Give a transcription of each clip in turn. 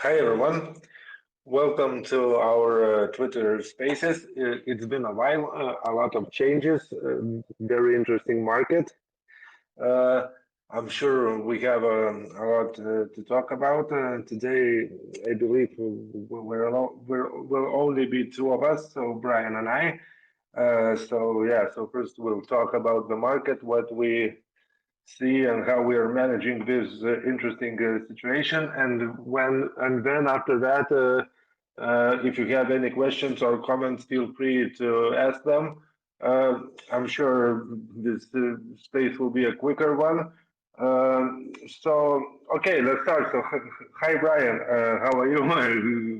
Hi everyone, welcome to our Twitter Spaces. It's been a while, a lot of changes, very interesting market. Uh, I'm sure we have a lot to talk about today. I believe we'll only be two of us, so Brian and I. So first we'll talk about the market, what we see and how we are managing this interesting situation. And then after that, if you have any questions or comments, feel free to ask them. I'm sure this space will be a quicker one. Okay, let's start. So, hi Brian, how are you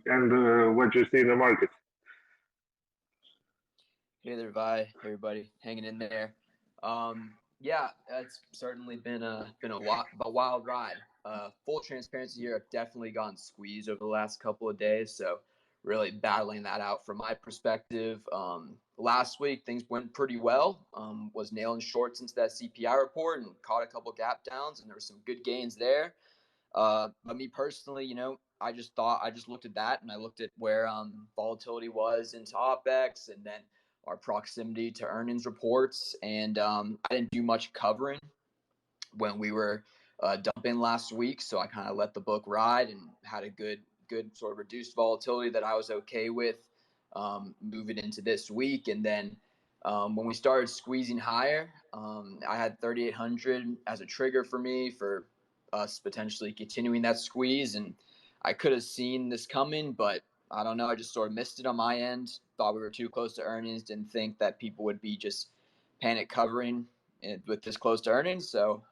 and what you see in the market? Hey there, Vi. Hey everybody, hanging in there. Yeah, it's certainly been a wild ride. Full transparency here, I've definitely gotten squeezed over the last couple of days, so really battling that out from my perspective. Last week things went pretty well. Was nailing shorts into that CPI report and caught a couple gap downs, and there were some good gains there. But me personally, I just looked at that and I looked at where volatility was into OPEX and then our proximity to earnings reports. And I didn't do much covering when we were dumping last week. So I kind of let the book ride and had a good sort of reduced volatility that I was okay with moving into this week. And then when we started squeezing higher, I had 3,800 as a trigger for me for us potentially continuing that squeeze. And I could have seen this coming, but I don't know. I just sort of missed it on my end. Thought we were too close to earnings. Didn't think that people would be just panic covering with this close to earnings. So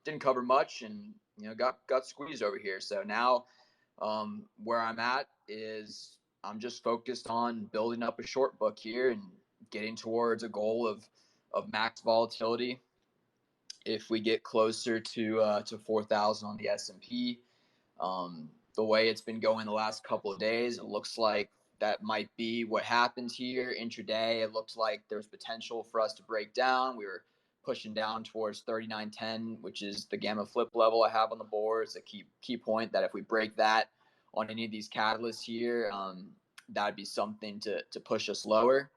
didn't cover much, and got squeezed over here. So now where I'm at is I'm just focused on building up a short book here and getting towards a goal of max volatility. If we get closer to 4,000 on the S&P, the way it's been going the last couple of days, it looks like that might be what happens here intraday. It looks like there's potential for us to break down. We were pushing down towards 3910, which is the gamma flip level I have on the board. It's a key point that if we break that on any of these catalysts here, that'd be something to push us lower.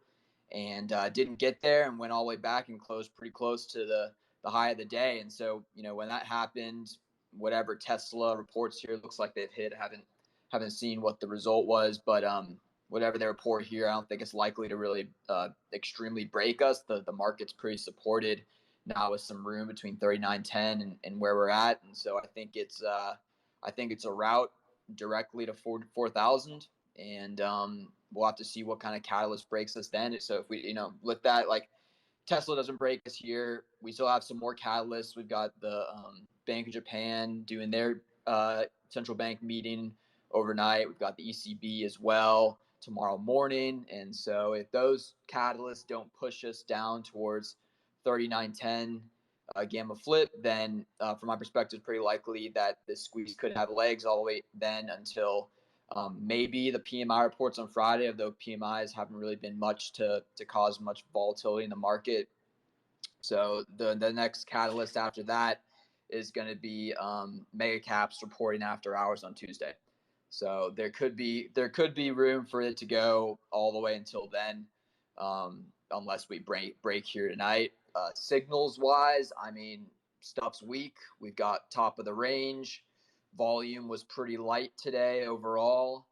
And didn't get there and went all the way back and closed pretty close to the high of the day. And so, when that happened, whatever Tesla reports here looks like they've hit. Haven't seen what the result was, but whatever they report here, I don't think it's likely to really extremely break us. The market's pretty supported now with some room between 39.10 and where we're at, and so I think it's a route directly to 4,000, and we'll have to see what kind of catalyst breaks us then. So if we with that, like, Tesla doesn't break us here, we still have some more catalysts. We've got the Bank of Japan doing their central bank meeting overnight. We've got the ECB as well tomorrow morning. And so if those catalysts don't push us down towards 3910 gamma flip, then from my perspective, it's pretty likely that this squeeze could have legs all the way then until maybe the PMI reports on Friday, although PMIs haven't really been much to cause much volatility in the market. So the next catalyst after that is going to be mega caps reporting after hours on Tuesday. So there could be room for it to go all the way until then, unless we break here tonight. Signals wise, I mean, stuff's weak. We've got top of the range. Volume was pretty light today overall.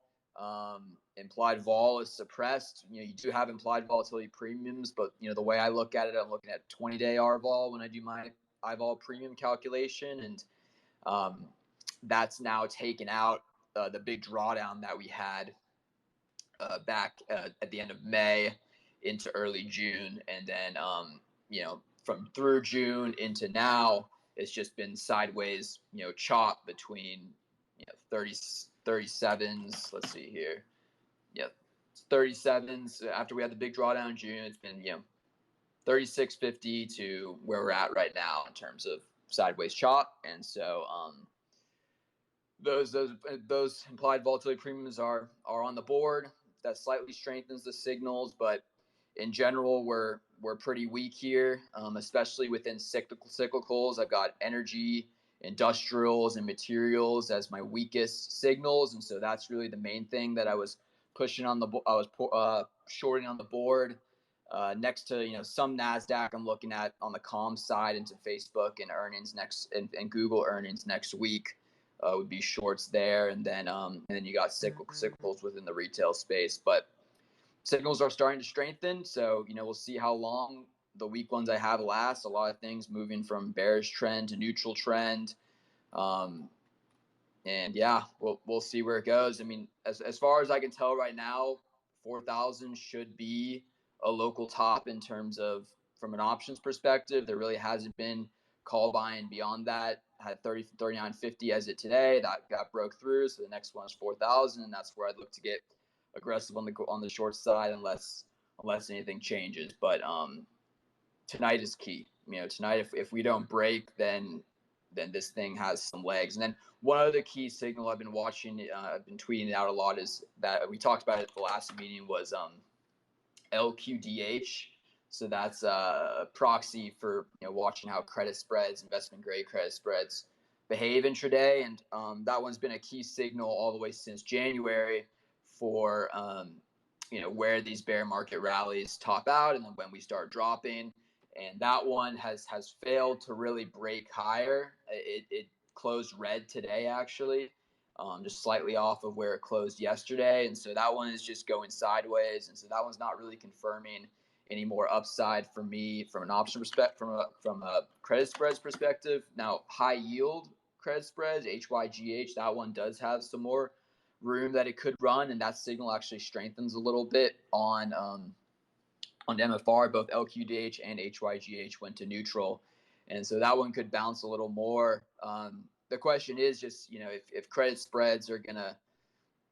Implied vol is suppressed. You do have implied volatility premiums, but the way I look at it, I'm looking at 20-day R vol when I do my IVol premium calculation, and that's now taken out the big drawdown that we had back at the end of May into early June, and then from through June into now, it's just been sideways, chop between 37s. Let's see here, yeah, 37s. After we had the big drawdown in June, it's been 36.50 to where we're at right now in terms of sideways chop, and so those implied volatility premiums are on the board. That slightly strengthens the signals, but in general, we're pretty weak here, especially within cyclicals. I've got energy industrials and materials as my weakest signals, and so that's really the main thing that I was pushing on shorting on the board. Next to some Nasdaq, I'm looking at on the comm side into Facebook and earnings and Google earnings next week would be shorts there, and then you got cyclicals within the retail space, but signals are starting to strengthen. So we'll see how long the weak ones I have last. A lot of things moving from bearish trend to neutral trend. And yeah, we'll see where it goes. I mean, as far as I can tell right now, 4,000 should be a local top in terms of from an options perspective. There really hasn't been call buying beyond that. Had 39.50 as it today. That got broke through. So the next one is 4,000, and that's where I'd look to get aggressive on the short side unless anything changes. But tonight is key. Tonight if we don't break, then this thing has some legs. And then one other key signal I've been watching, I've been tweeting it out a lot, is that we talked about it at the last meeting, was LQDH. So that's a proxy for watching how credit spreads, investment grade credit spreads, behave intraday, and that one's been a key signal all the way since January for where these bear market rallies top out and then when we start dropping. And that one has failed to really break higher. It closed red today, actually, just slightly off of where it closed yesterday. And so that one is just going sideways. And so that one's not really confirming any more upside for me from an option perspective, from a credit spreads perspective. Now, high yield credit spreads, HYGH, that one does have some more room that it could run, and that signal actually strengthens a little bit on MFR. Both LQDH and HYGH went to neutral, and so that one could bounce a little more. The question is just, if credit spreads are going to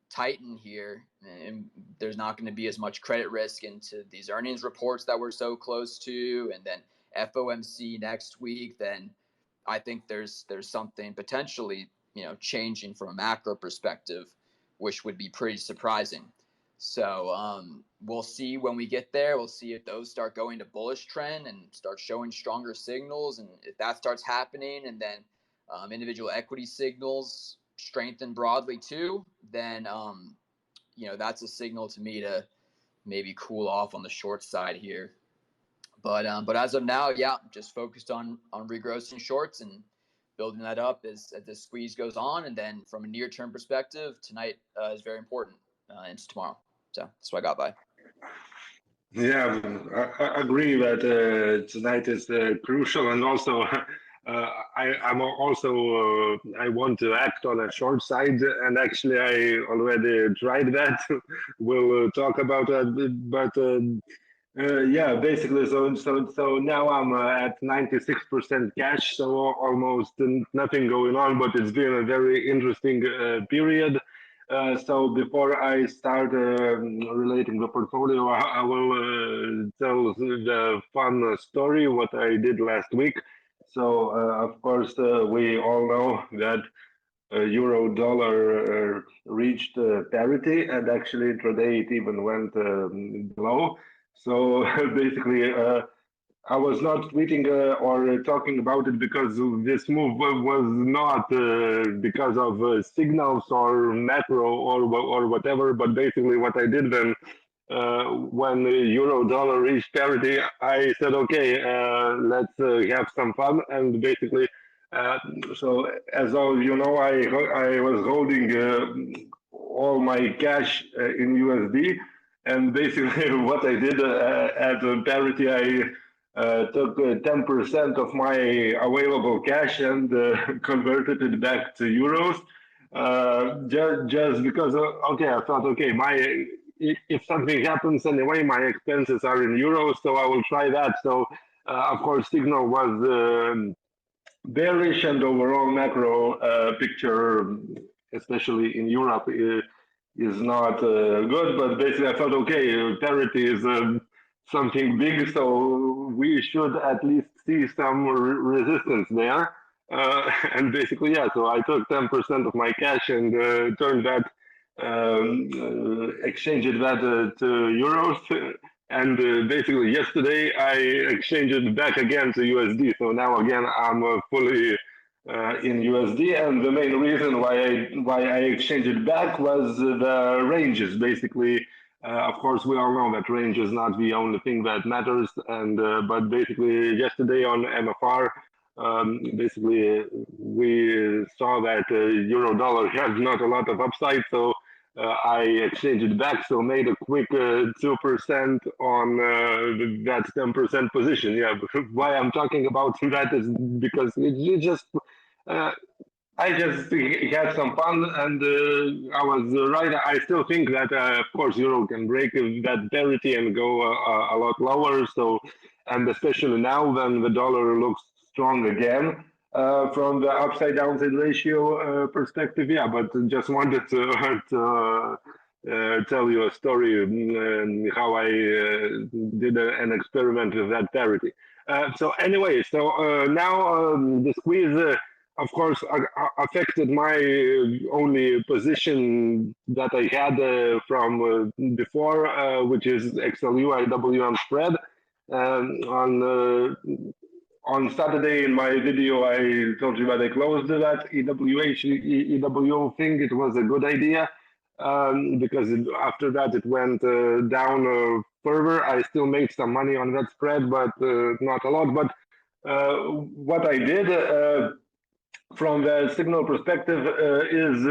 tighten here and there's not going to be as much credit risk into these earnings reports that we're so close to, and then FOMC next week, then I think there's something potentially, changing from a macro perspective, which would be pretty surprising. So we'll see when we get there. We'll see if those start going to bullish trend and start showing stronger signals. And if that starts happening, and then individual equity signals strengthen broadly too, then that's a signal to me to maybe cool off on the short side here. But as of now, yeah, just focused on regrossing shorts and building that up as the squeeze goes on. And then from a near-term perspective, tonight is very important into tomorrow. So that's what I got by. Yeah, I agree that tonight is crucial, and also I'm also I want to act on a short side, and actually I already tried that. We'll talk about that, but yeah, basically, so now I'm at 96% cash, so almost nothing going on, but it's been a very interesting period. So before I start relating the portfolio, I will tell the fun story what I did last week. So of course we all know that euro dollar reached parity, and actually today it even went below. So basically, I was not tweeting or talking about it because this move was not because of signals or macro or whatever. But basically, what I did then, when euro dollar reached parity, I said, okay, let's have some fun. And basically, so as all you know, I was holding all my cash in USD. And basically, what I did at parity, I took 10% of my available cash and converted it back to euros. Just because, okay, I thought, okay, if something happens anyway, my expenses are in euros, so I will try that. So, of course, signal was bearish, and overall macro picture, especially in Europe, is not good. But basically, I thought, okay, parity is something big, so we should at least see some resistance there. And basically, yeah, so I took 10% of my cash and turned that, exchanged that to euros. And basically, yesterday I exchanged it back again to USD. So now again, I'm fully in USD, and the main reason why I exchanged it back was the ranges. Basically, of course, we all know that range is not the only thing that matters, and but basically, yesterday on MFR, basically we saw that euro dollar has not a lot of upside, so. I exchanged it back, so made a quick 2% on that 10% position. Yeah, why I'm talking about that is because it just uh, I just had some fun, and I was right. I still think that, of course, euro can break that parity and go a lot lower. So, and especially now when the dollar looks strong again from the upside downside ratio perspective. Yeah, but just wanted to, tell you a story how I did an experiment with that parity. So anyway, so now the squeeze. Of course, affected my only position that I had from before, which is XLU IWM spread. On Saturday in my video, I told you that I closed that EW thing. It was a good idea because after that it went down further. I still made some money on that spread, but not a lot. But what I did. From the signal perspective is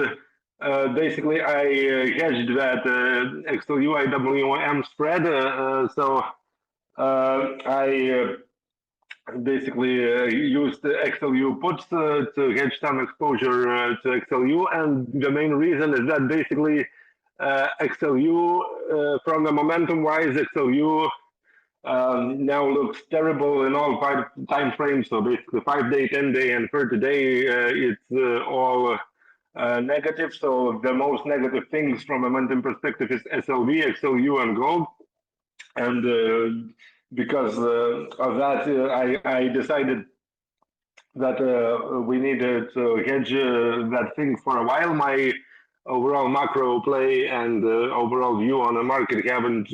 basically I hedged that XLU IWM spread. So I basically used XLU puts to hedge some exposure to XLU, and the main reason is that basically XLU from the momentum wise XLU now looks terrible in all five time frames. So basically, 5 day, 10 day, and 30 day, it's all negative. So the most negative things from a momentum perspective is SLV, XLU, and gold. And because of that, I decided that we needed to hedge that thing for a while. My overall macro play and overall view on the market haven't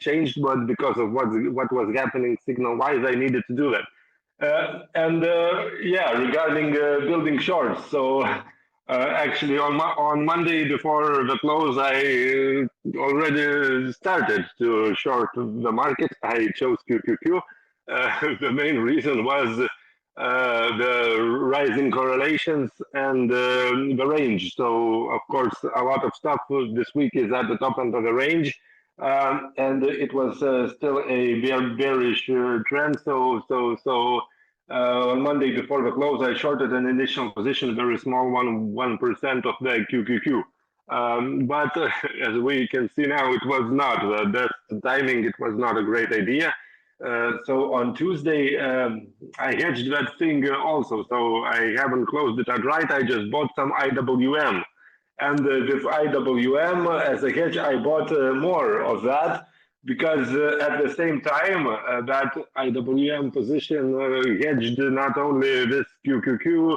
changed, but because of what was happening signal wise, I needed to do that. And yeah, regarding building shorts, so actually on Monday before the close, I already started to short the market. I chose QQQ. The main reason was the rising correlations and the range. So, of course, a lot of stuff this week is at the top end of the range. And it was still a bearish trend. So on Monday before the close, I shorted an initial position, a very small one, 1% of the QQQ. But as we can see now, it was not the best timing. It was not a great idea. So on Tuesday, I hedged that thing also. So I haven't closed it outright. I just bought some IWM. And with IWM as a hedge, I bought more of that because at the same time, that IWM position hedged not only this QQQ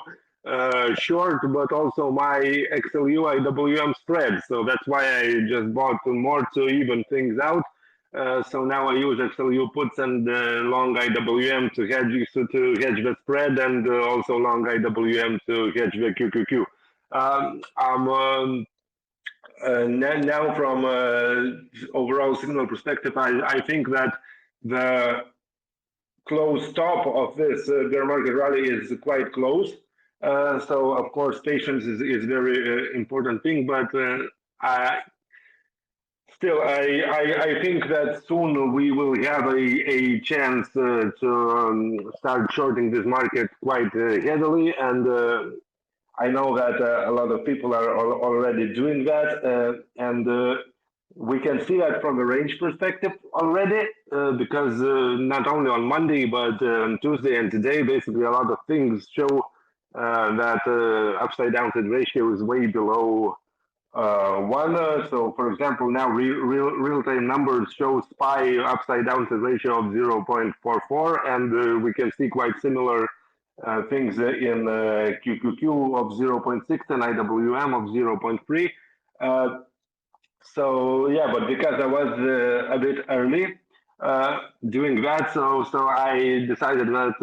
short, but also my XLU IWM spread. So that's why I just bought more to even things out. So now I use XLU puts and long IWM to hedge the spread, and also long IWM to hedge the QQQ. I'm now from overall signal perspective, I think that the close top of this bear market rally is quite close. So of course patience is very important thing, but I still, I think that soon we will have a chance to start shorting this market quite heavily, and I know that a lot of people are already doing that, and we can see that from the range perspective already, because not only on Monday but on Tuesday and today, basically a lot of things show that upside downside ratio is way below one. So, for example, now real time numbers show SPY upside downside ratio of 0.44, and we can see quite similar things in QQQ of 0.6 and IWM of 0.3. So yeah, but because I was a bit early, doing that. So I decided that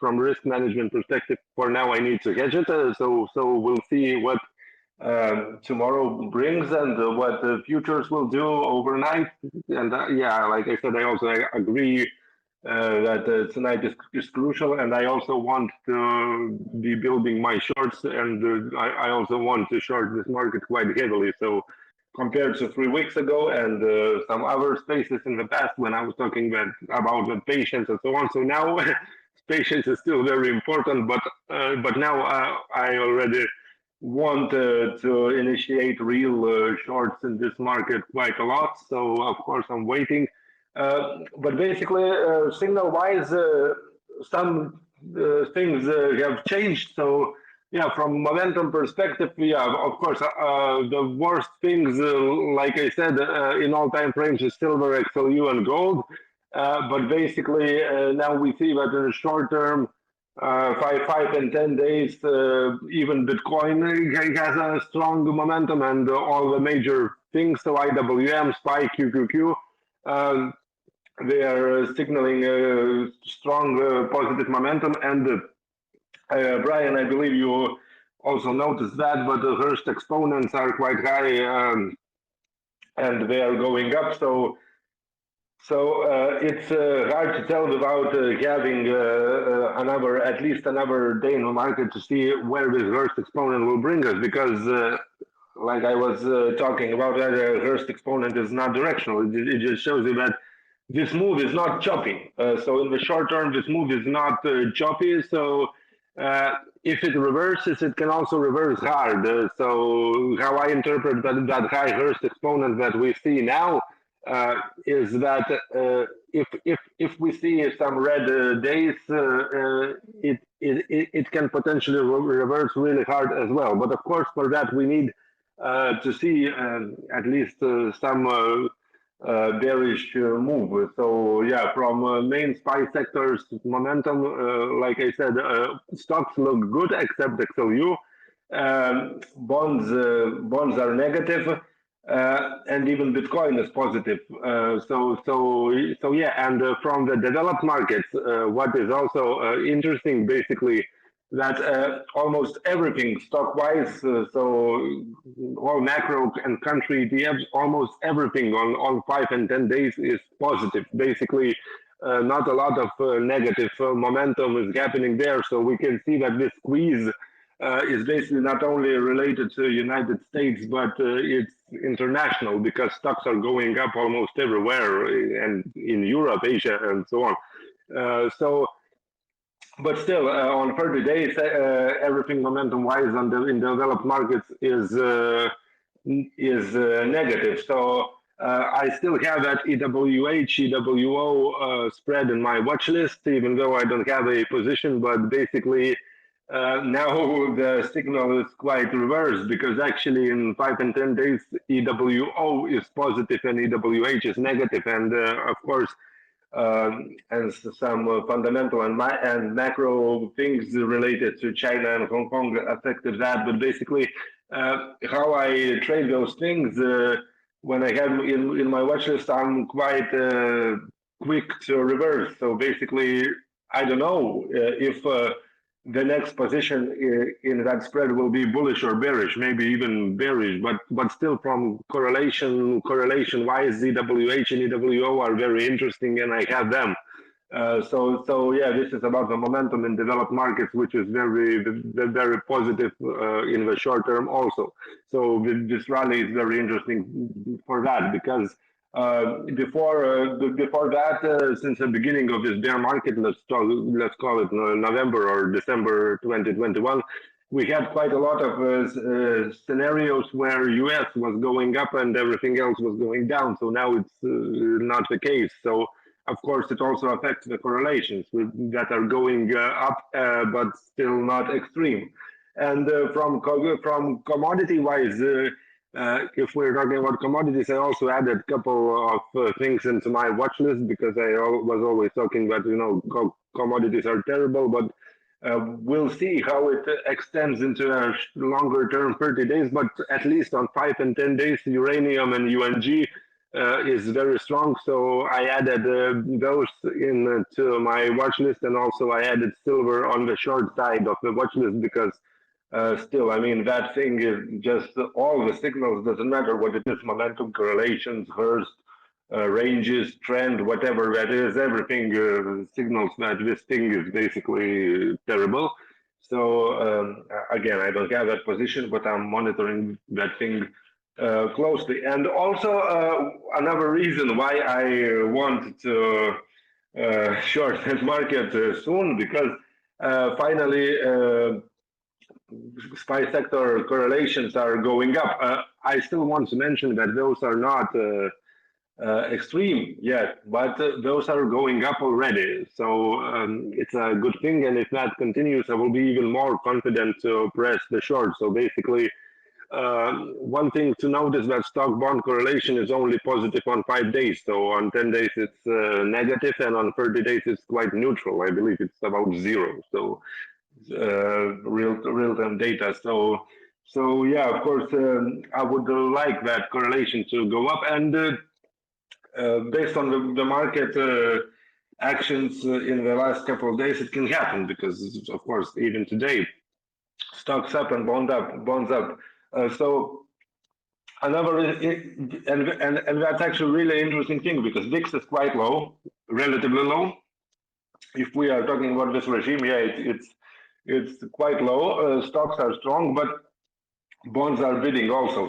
from risk management perspective, for now I need to hedge it. So we'll see what tomorrow brings and what the futures will do overnight. And yeah, like I said, I also agree that tonight is crucial, and I also want to be building my shorts, and I also want to short this market quite heavily. So compared to 3 weeks ago and some other spaces in the past when I was talking about the patience and so on. So now patience is still very important, but now I already want to initiate real shorts in this market quite a lot. So of course I'm waiting. But basically, signal-wise, some things have changed. So yeah, from momentum perspective, yeah, of course, the worst things, like I said, in all time frames is silver, XLU, and gold. But basically, now we see that in the short term, 5 and 10 days, even Bitcoin has a strong momentum, and all the major things, so IWM, SPY, QQQ, they are signaling a strong positive momentum. And Brian, I believe you also noticed that, but the Hurst exponents are quite high, and they are going up. So it's hard to tell without having at least another day in the market to see where this Hurst exponent will bring us, because like I was talking about, that Hurst exponent is not directional. It just shows you that this move is not choppy. So in the short term, this move is not choppy. So if it reverses, it can also reverse hard. So how I interpret that high Hurst exponent that we see now is that if we see some red days, it can potentially reverse really hard as well. But of course, for that we need to see at least some bearish move. So yeah, from main SPY sectors momentum, like I said, stocks look good except XLU. Bonds are negative, and even Bitcoin is positive. So yeah, and from the developed markets, what is also interesting, basically, that almost everything stock-wise, so all macro and country ETFs, almost everything on 5 and 10 days is positive. Basically, not a lot of negative momentum is happening there. So we can see that this squeeze is basically not only related to United States, but it's international, because stocks are going up almost everywhere, and in Europe, Asia, and so on. But still, on 30 days, everything momentum-wise in developed markets is negative. So I still have that EWH, EWO spread in my watch list, even though I don't have a position. But basically, now the signal is quite reversed, because actually in 5 and 10 days, EWO is positive and EWH is negative, and of course and some fundamental and macro things related to China and Hong Kong affected that. But basically, how I trade those things, when I have in my watch list, I'm quite quick to reverse. So basically, I don't know if the next position in that spread will be bullish or bearish, maybe even bearish, but still, from correlation wise, ZWH and EWO are very interesting, and I have them. So yeah, this is about the momentum in developed markets, which is very positive in the short term also. So this rally is very interesting for that, because before that, since the beginning of this bear market, let's call it November or December 2021, we had quite a lot of scenarios where US was going up and everything else was going down. So now it's not the case. So of course, it also affects the correlations that are going up, but still not extreme. And from commodity wise, if we're talking about commodities, I also added a couple of things into my watch list, because I was always talking about, commodities are terrible, but we'll see how it extends into a longer term, 30 days. But at least on 5 and 10 days, uranium and UNG is very strong. So I added those in to my watch list, and also I added silver on the short side of the watch list because still, I mean, that thing is just all the signals, doesn't matter what it is, momentum, correlations, Hurst, ranges, trend, whatever that is, everything signals that this thing is basically terrible. So again, I don't have that position, but I'm monitoring that thing closely. And also another reason why I want to short that market soon, because finally spy sector correlations are going up. I still want to mention that those are not extreme yet, but those are going up already. So it's a good thing. And if that continues, I will be even more confident to press the short. So basically, one thing to note is that stock bond correlation is only positive on 5 days. So on 10 days it's negative, and on 30 days it's quite neutral. I believe it's about zero. So real time data. So yeah, of course, I would like that correlation to go up, and based on the market actions in the last couple of days, it can happen because, of course, even today, stocks up and bonds up. So another and that's actually really interesting thing because VIX is quite low, relatively low. If we are talking about this regime, yeah, it's quite low. Stocks are strong, but bonds are bidding also.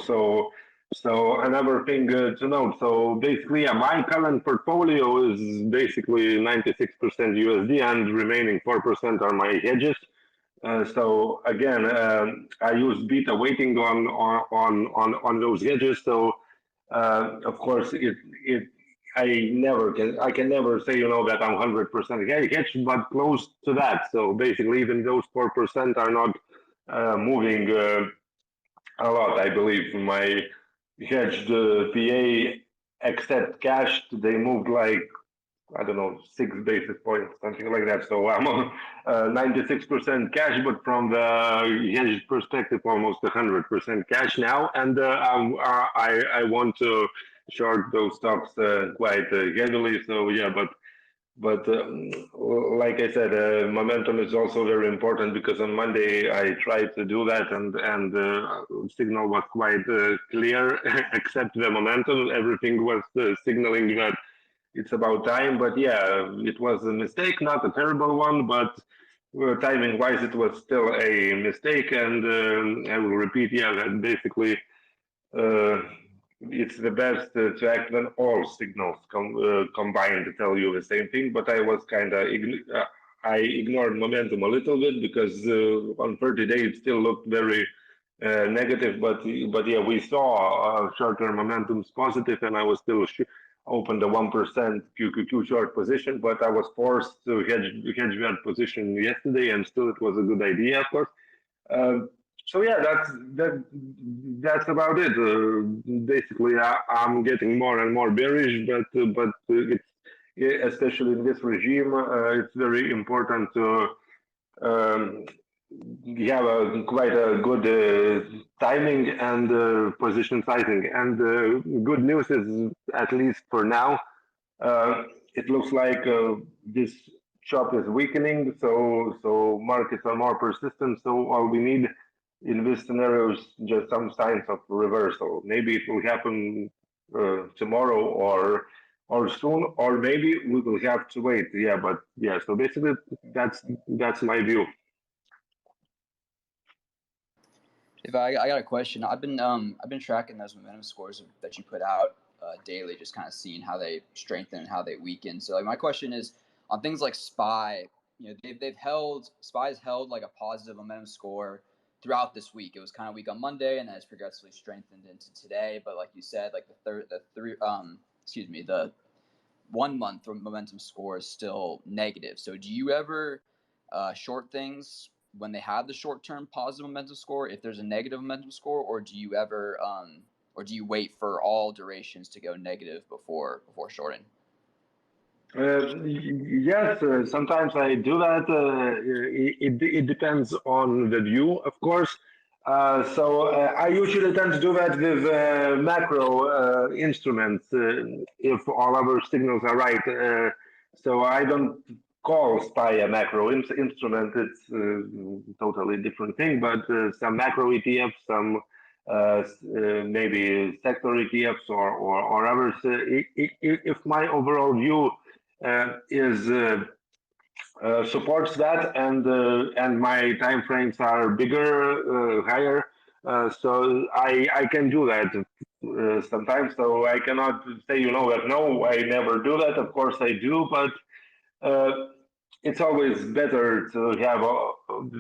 So another thing to note. So basically, yeah, my current portfolio is basically 96% USD, and remaining 4% are my hedges. So again, I use beta weighting on those hedges. So of course, it I can never say that I'm 100% hedged, but close to that. So basically, even those 4% are not moving a lot. I believe my hedged PA except cash, they moved like I don't know, 6 basis points, something like that. So I'm on 96% cash, but from the hedge perspective, almost 100% cash now. And I want to short those stocks quite heavily. So yeah, but like I said, momentum is also very important because on Monday I tried to do that, and signal was quite clear, except the momentum. Everything was signaling that it's about time. But yeah, it was a mistake, not a terrible one, but timing wise, it was still a mistake. And I will repeat, yeah, that basically uh, it's the best to act when all signals combine to tell you the same thing. But I was kind of I ignored momentum a little bit because on 30 days it still looked very negative, but yeah, we saw short-term momentum's positive, and I was still open the 1% QQQ short position, but I was forced to hedge that position yesterday, and still it was a good idea, of course. So yeah, that's about it. Basically, I'm getting more and more bearish, but it's especially in this regime, it's very important to um, have a quite a good timing and position sizing. And good news is, at least for now, uh, it looks like this chop is weakening. So markets are more persistent. So all we need in this scenario is just some signs of reversal. Maybe it will happen tomorrow or soon, or maybe we will have to wait. Yeah, but yeah. So basically, that's my view. If I got a question, I've been tracking those momentum scores that you put out daily, just kind of seeing how they strengthen and how they weaken. So like my question is on things like SPY. SPY's held like a positive momentum score throughout this week. It was kind of weak on Monday, and then it's progressively strengthened into today. But like you said, like the 1 month momentum score is still negative. So do you ever short things when they have the short-term positive momentum score if there's a negative momentum score, or do you ever or do you wait for all durations to go negative before shorting? Yes, sometimes I do that. It depends on the view, of course. I usually tend to do that with macro instruments if all our signals are right. So I don't call SPY a macro instrument. It's totally different thing. But some macro ETFs, some maybe sector ETFs or others. If my overall view is supports that, and my time frames are bigger, higher. So I can do that sometimes. So I cannot say that no, I never do that. Of course I do, but it's always better to have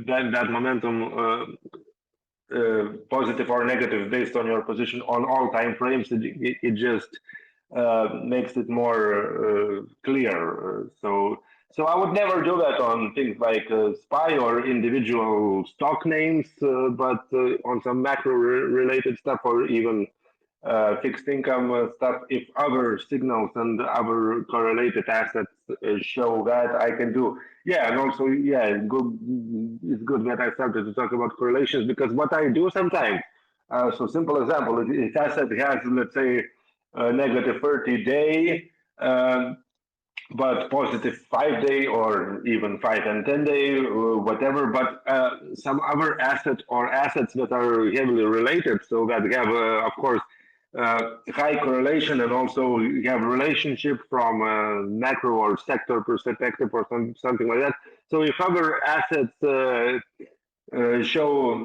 that momentum. Positive or negative based on your position on all time frames. It just makes it more clear. So I would never do that on things like SPY or individual stock names, but on some macro related stuff or even fixed income stuff, if other signals and other correlated assets show that, I can do. Yeah, and also, yeah, good. It's good that I started to talk about correlations because what I do sometimes. So simple example, if asset has, let's say, a negative 30-day, but positive 5-day or even 5 and 10-day, whatever, but some other asset or assets that are heavily related, so that have, of course, high correlation and also you have relationship from macro or sector perspective or something like that. So if other assets show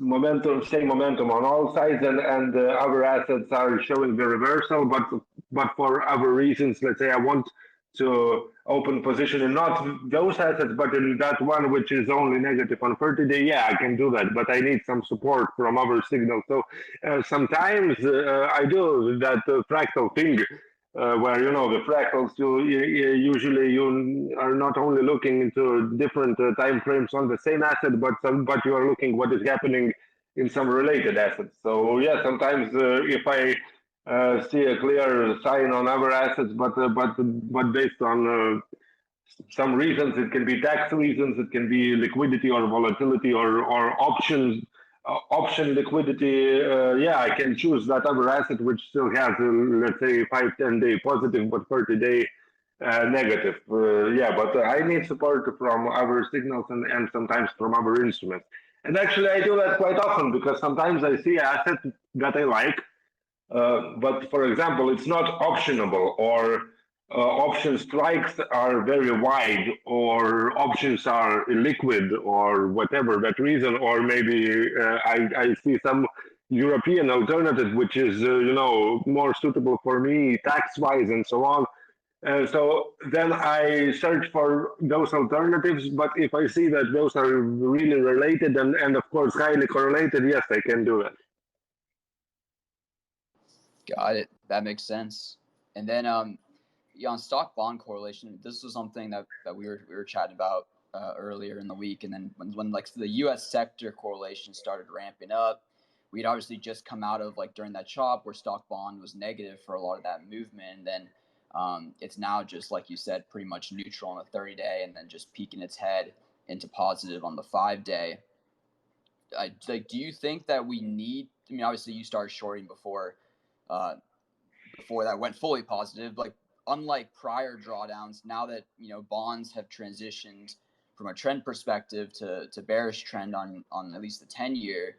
momentum, same momentum on all sides, and other assets are showing the reversal, but for other reasons, let's say I want to open position in not those assets, but in that one which is only negative on 30-day. Yeah, I can do that, but I need some support from other signals. So sometimes I do that fractal thing. Where the fractals, usually you are not only looking into different time frames on the same asset, but you are looking what is happening in some related assets. So yeah, sometimes if I see a clear sign on other assets, but based on some reasons, it can be tax reasons, it can be liquidity or volatility or options. Option liquidity, yeah, I can choose that other asset which still has, let's say, 5-10-day positive, but 30-day negative. Yeah, but I need support from other signals and sometimes from other instruments. And actually, I do that quite often because sometimes I see asset that I like, but for example, it's not optionable or option strikes are very wide or options are illiquid or whatever that reason, or maybe I see some European alternative which is more suitable for me tax wise and so on. So then I search for those alternatives, but if I see that those are really related and of course highly correlated, yes, I can do it. Got it. That makes sense. And then yeah, on stock bond correlation, this was something that we were chatting about earlier in the week. And then when like the U.S. sector correlation started ramping up, we'd obviously just come out of like during that chop where stock bond was negative for a lot of that movement. And then it's now just like you said, pretty much neutral on the 30-day, and then just peeking its head into positive on the 5-day. Do you think that we need? I mean, obviously you started shorting before that went fully positive. Like unlike prior drawdowns, now that bonds have transitioned from a trend perspective to bearish trend on at least the 10-year.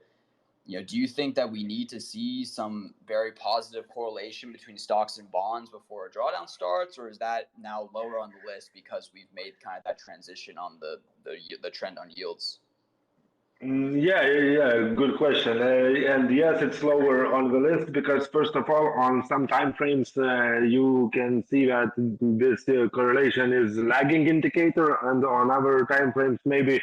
Do you think that we need to see some very positive correlation between stocks and bonds before a drawdown starts, or is that now lower on the list because we've made kind of that transition on the trend on yields? Yeah, good question. And yes, it's lower on the list because first of all, on some time frames, you can see that this correlation is lagging indicator, and on other time frames, maybe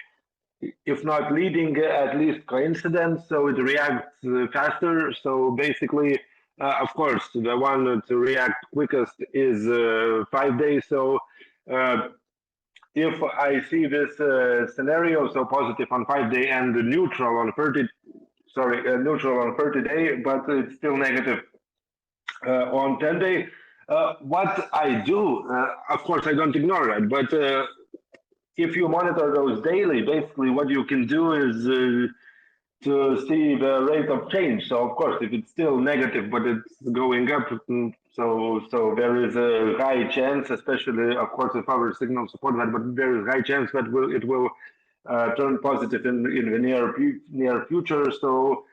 if not leading, at least coincidence, so it reacts faster. So basically, of course, the one to react quickest is 5 days. So if I see this scenario, so positive on 5-day and neutral on 30-day, but it's still negative on 10-day. What I do, of course, I don't ignore that, but if you monitor those daily, basically what you can do is to see the rate of change. So of course, if it's still negative but it's going up, so there is a high chance, especially of course if our signals support that, but there is high chance that it will turn positive in the near future. So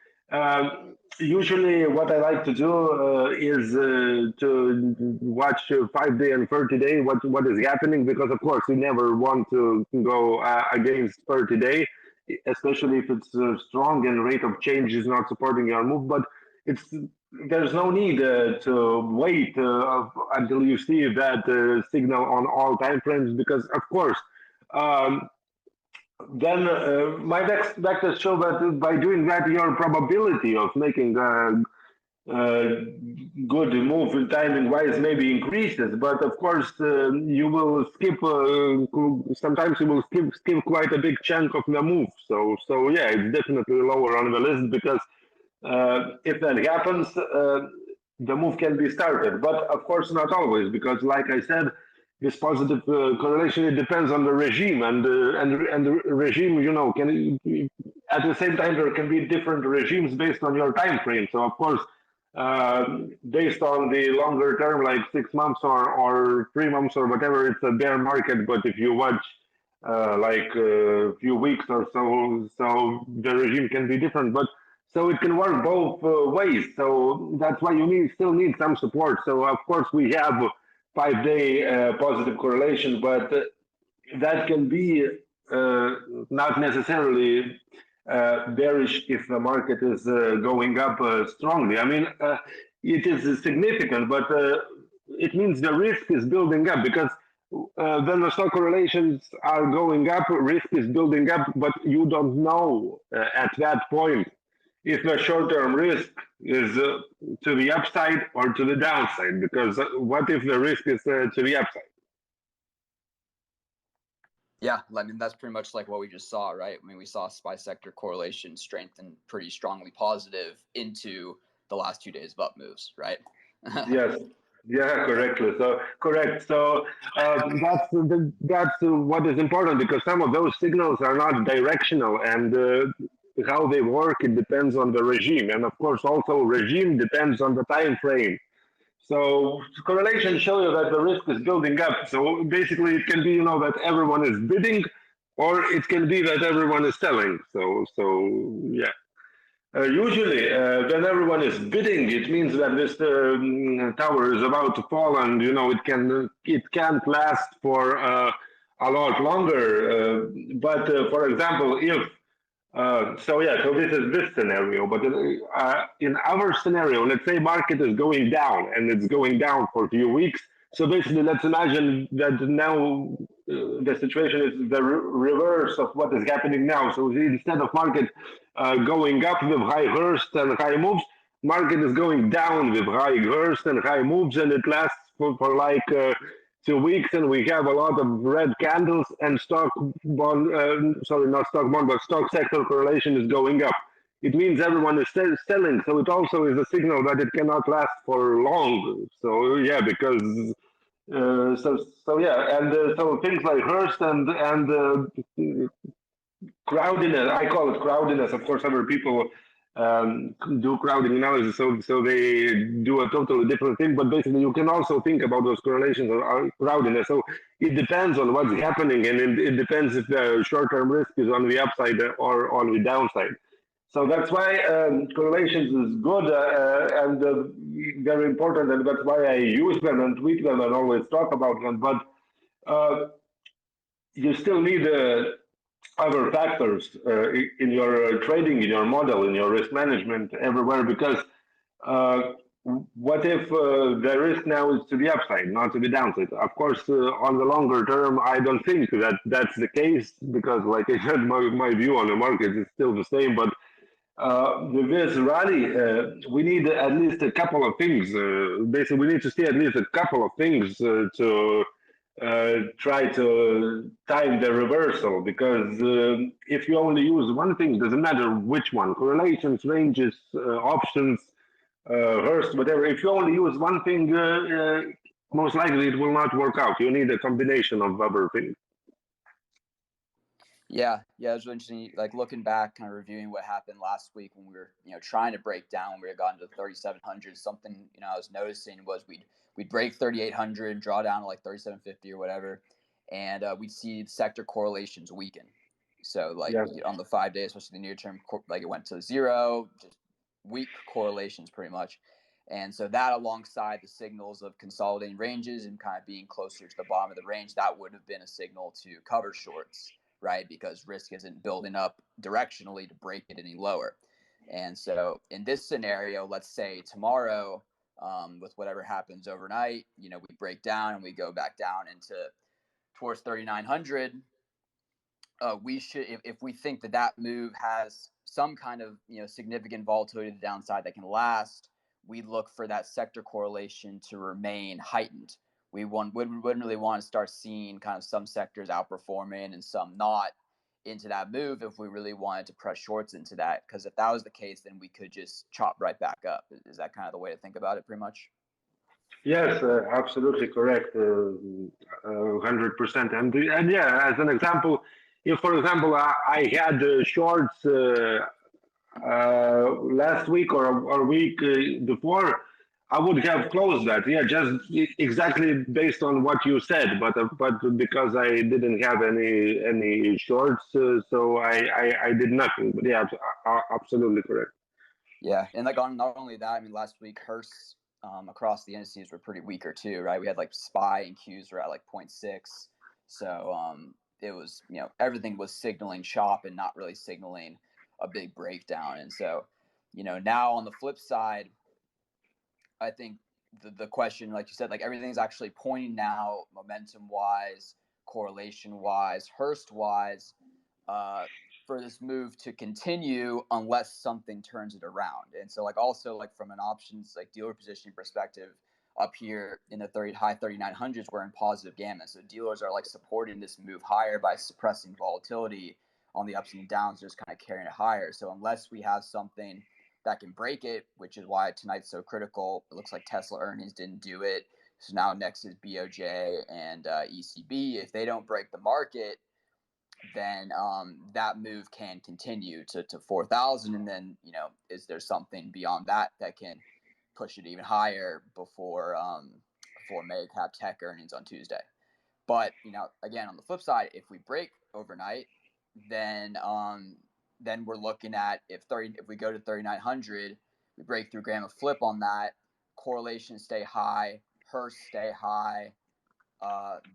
usually what I like to do is to watch 5 day and 30 day what is happening, because of course you never want to go against 30 day, especially if it's strong and rate of change is not supporting your move. But it's there's no need to wait until you see that signal on all time frames, because of course um, then my next vectors show that by doing that your probability of making uh, good move in timing wise maybe increases, but of course you will skip sometimes you will skip quite a big chunk of the move. So yeah, it's definitely lower on the list, because if that happens, the move can be started. But of course, not always, because, like I said, this positive correlation, it depends on the regime, and the regime, can at the same time there can be different regimes based on your time frame. So of course, based on the longer term, like 6 months or 3 months or whatever, it's a bear market. But if you watch like a few weeks or so the regime can be different. But so it can work both ways. So that's why you still need some support. So of course we have 5 day positive correlation, but that can be uh, not necessarily bearish if the market is going up strongly. I mean, it is significant, but it means the risk is building up, because when the stock correlations are going up, risk is building up, but you don't know at that point if the short-term risk is to the upside or to the downside, because what if the risk is to the upside? Yeah, I mean that's pretty much like what we just saw, right? I mean we saw SPY sector correlation strengthen pretty strongly positive into the last 2 days of up moves, right? Yes. Yeah, correctly. So correct. So that's what is important, because some of those signals are not directional, and how they work, it depends on the regime, and of course also regime depends on the time frame. So correlations show you that the risk is building up. So basically, it can be that everyone is bidding, or it can be that everyone is selling. So yeah. Usually, when everyone is bidding, it means that this tower is about to fall, and it can't last for a lot longer. But for example, if so this is this scenario. But in our scenario, let's say market is going down and it's going down for a few weeks. So basically, let's imagine that now the situation is the reverse of what is happening now. So instead of market going up with high bursts and high moves, market is going down with high bursts and high moves, and it lasts for like 2 weeks, and we have a lot of red candles, and stock bond, sorry, not stock bond, but stock sector correlation is going up. It means everyone is selling, so it also is a signal that it cannot last for long. So yeah, because so yeah, and so things like Hearst and crowdiness. I call it crowdiness. Of course, other people do crowding analysis, so they do a totally different thing. But basically, you can also think about those correlations or crowdiness. So it depends on what's happening, and it depends if the short-term risk is on the upside or on the downside. So that's why correlations is good and very important, and that's why I use them and tweet them and always talk about them. But uh, you still need other factors in your trading, in your model, in your risk management, everywhere, because uh, what if the risk now is to the upside, not to the downside? Of course, on the longer term, I don't think that that's the case, because, like I said, my view on the market is still the same. But with this rally, we need at least a couple of things. Basically, we need to see at least a couple of things to try to time the reversal, because if you only use one thing, doesn't matter which one, correlations, ranges, options, Hearst, whatever. If you only use one thing, most likely it will not work out. You need a combination of other things. Yeah, it was really interesting. Like looking back, kind of reviewing what happened last week when we were, trying to break down. We had gotten to 3,700. Something I was noticing was we'd break 3,800, draw down to like 3,750 or whatever, and we'd see sector correlations weaken. So like Yeah. on the 5 days, especially the near term, like it went to zero, just weak correlations pretty much. And so that, alongside the signals of consolidating ranges and kind of being closer to the bottom of the range, that would have been a signal to cover shorts, right? Because risk isn't building up directionally to break it any lower. And so in this scenario, let's say tomorrow, with whatever happens overnight, we break down and we go back down into towards 3,900. We should, if we think that move has some kind of significant volatility to the downside that can last, we look for that sector correlation to remain heightened. We wouldn't really want to start seeing kind of some sectors outperforming and some not into that move if we really wanted to press shorts into that. Because if that was the case, then we could just chop right back up. Is that kind of the way to think about it, pretty much? Yes, absolutely correct. 100%. And yeah, as an example, if for example I had shorts last week or week before, I would have closed that. Yeah, just exactly based on what you said. But because I didn't have any shorts, so I did nothing. But yeah, absolutely correct. Yeah, and like on not only that, I mean, last week Hearst across the indices were pretty weaker too, right? We had like SPY and Qs were at like 0.6, so it was everything was signaling chop and not really signaling a big breakdown. And so now on the flip side, I think the question, like you said, like everything's actually pointing now, momentum wise, correlation wise, Hearst wise, for this move to continue unless something turns it around. And so like also like from an options like dealer positioning perspective, up here in the high 3,900s, we're in positive gamma. So dealers are like supporting this move higher by suppressing volatility on the ups and downs, just kind of carrying it higher. So unless we have something that can break it, which is why tonight's so critical, it looks like Tesla earnings didn't do it. So now next is BOJ and ECB. If they don't break the market, then that move can continue to 4,000. And then, is there something beyond that that can push it even higher before Megacap Tech earnings on Tuesday? But, again, on the flip side, if we break overnight, then we're looking at if we go to 3,900, we break through Gamma Flip on that, correlations stay high, Hearst stay high,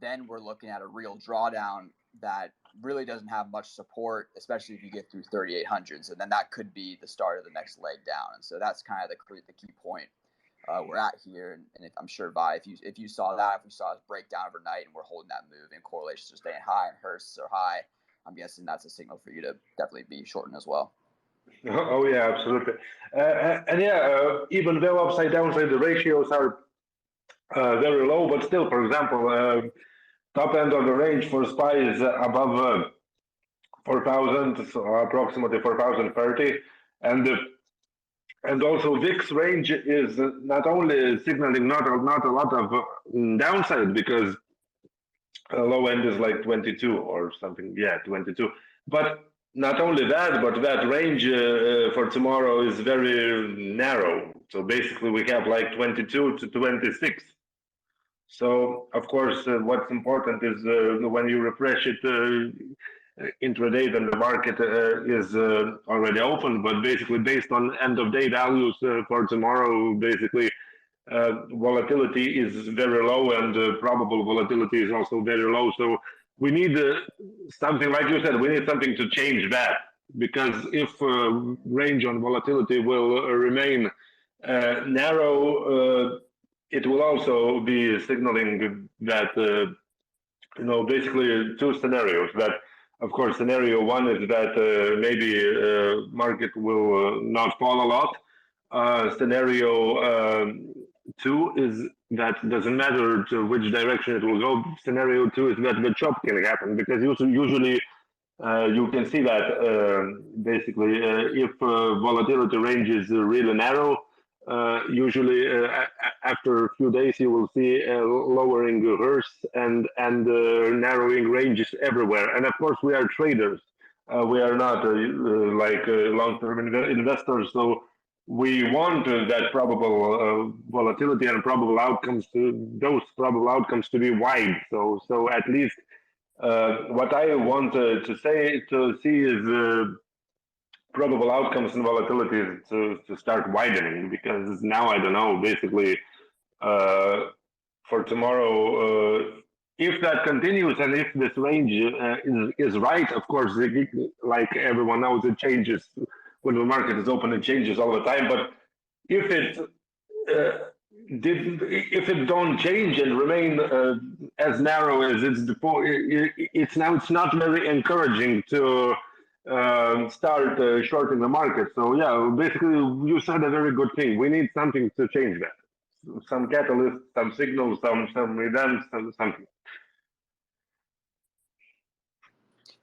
then we're looking at a real drawdown that really doesn't have much support, especially if you get through 3,800. So then that could be the start of the next leg down. And so that's kind of the key point we're at here. And I'm sure, Vi, if you saw that, if we saw us break down overnight and we're holding that move and correlations are staying high and Hearsts are high, I'm guessing that's a signal for you to definitely be shorting as well. Oh yeah, absolutely. And yeah, even though upside downside the ratios are very low, but still, for example, top end of the range for SPY is above 4,000, so approximately 4,030, and and also VIX range is not only signaling not a lot of downside because low end is like 22 or something, yeah, 22. But not only that, but that range for tomorrow is very narrow. So basically, we have like 22 to 26. So of course, what's important is when you refresh it intraday, then the market is already open. But basically, based on end of day values for tomorrow, basically volatility is very low, and probable volatility is also very low. So we need something, like you said, we need something to change that, because if range on volatility will remain narrow, it will also be signaling that basically two scenarios. That, of course, scenario one is that maybe market will not fall a lot. Scenario two is that doesn't matter to which direction it will go. Scenario two is that the chop can happen, because usually you can see that basically if volatility range is really narrow, Usually, after a few days, you will see lowering hursts and narrowing ranges everywhere. And of course, we are traders. We are not like long-term investors, so we want that probable volatility and probable outcomes to those probable outcomes to be wide. So at least what I want to see is probable outcomes and volatility to start widening, because now I don't know, basically uh, for tomorrow, if that continues and if this range is right, of course, like everyone knows, it changes when the market is open. It changes all the time. But if it if it don't change and remain as narrow as it's before, it's not very encouraging to start shorting the market. So yeah, basically you said a very good thing. We need something to change that, some catalyst, some signals, some events, something.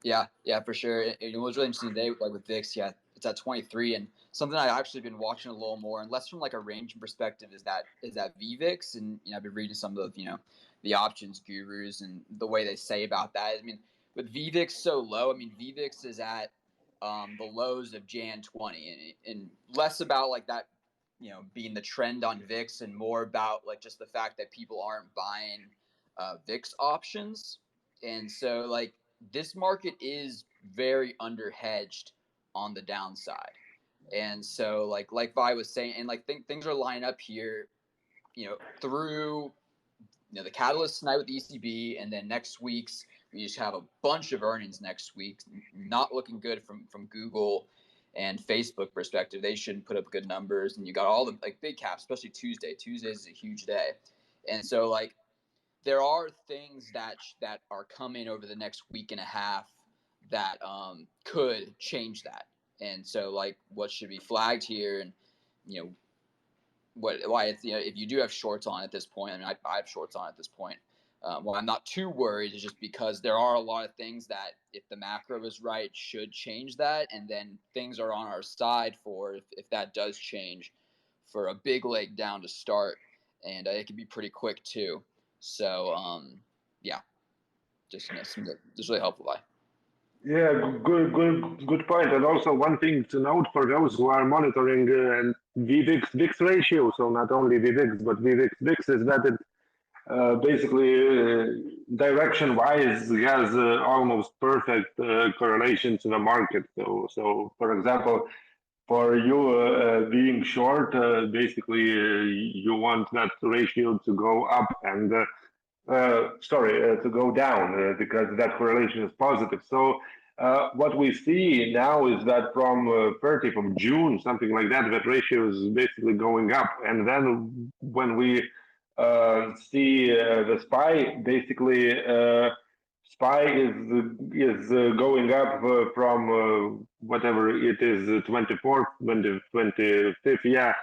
Yeah, for sure. It was really interesting today, like with VIX. Yeah, it's at 23, and something I've actually been watching a little more, and less from like a range perspective, is that VVIX, and I've been reading some of the options gurus and the way they say about that. I mean, with VVIX so low, I mean VVIX is at the lows of Jan 20, and less about like that, being the trend on VIX, and more about like just the fact that people aren't buying VIX options, and so like this market is very underhedged on the downside. And so like Vi was saying, and like things are lining up here, through the catalyst tonight with the ECB, and then next week's we just have a bunch of earnings next week, not looking good from Google and Facebook perspective. They shouldn't put up good numbers, and you got all the like big caps, especially Tuesday. Tuesday is a huge day, and so like there are things that are coming over the next week and a half that could change that. And so like what should be flagged here, and you know why it's, if you do have shorts on at this point. I mean, I have shorts on at this point. Well, I'm not too worried, is just because there are a lot of things that, if the macro is right, should change that, and then things are on our side for if that does change, for a big leg down to start, and it can be pretty quick too. So yeah, just just really helpful. By Yeah, good point. And also one thing to note for those who are monitoring VVIX ratio, so not only VVIX but VVIX is that it basically direction wise has almost perfect correlation to the market. So for example, for you being short, basically you want that ratio to go up and to go down because that correlation is positive. So what we see now is that from 30th of June, something like that, that ratio is basically going up. And then when we see the SPY, basically SPY is going up from whatever it is, 24th, 25th, yeah.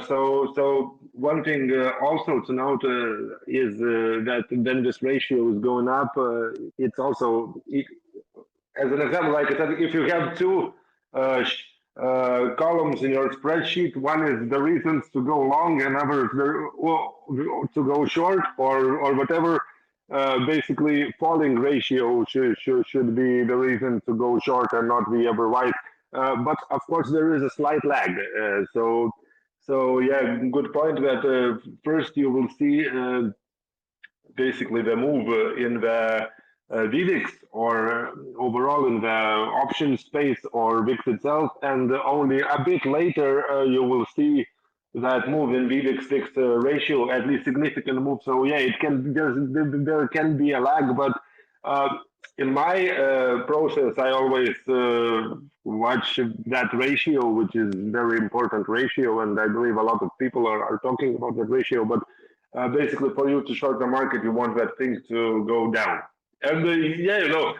So one thing also to note is that then this ratio is going up. It's also, as an example, like I said, if you have two columns in your spreadsheet, one is the reasons to go long, another is to go short, or whatever. Basically, falling ratio should be the reason to go short and not the other right. But of course, there is a slight lag. So yeah, good point. That first you will see basically the move in the VVIX, or overall in the option space or VIX itself, and only a bit later you will see that move in VVIX VIX ratio, at least significant move. So yeah, it can there can be a lag, but uh, in my process, I always watch that ratio, which is very important ratio, and I believe a lot of people are talking about that ratio. But basically, for you to short the market, you want that thing to go down. And yeah,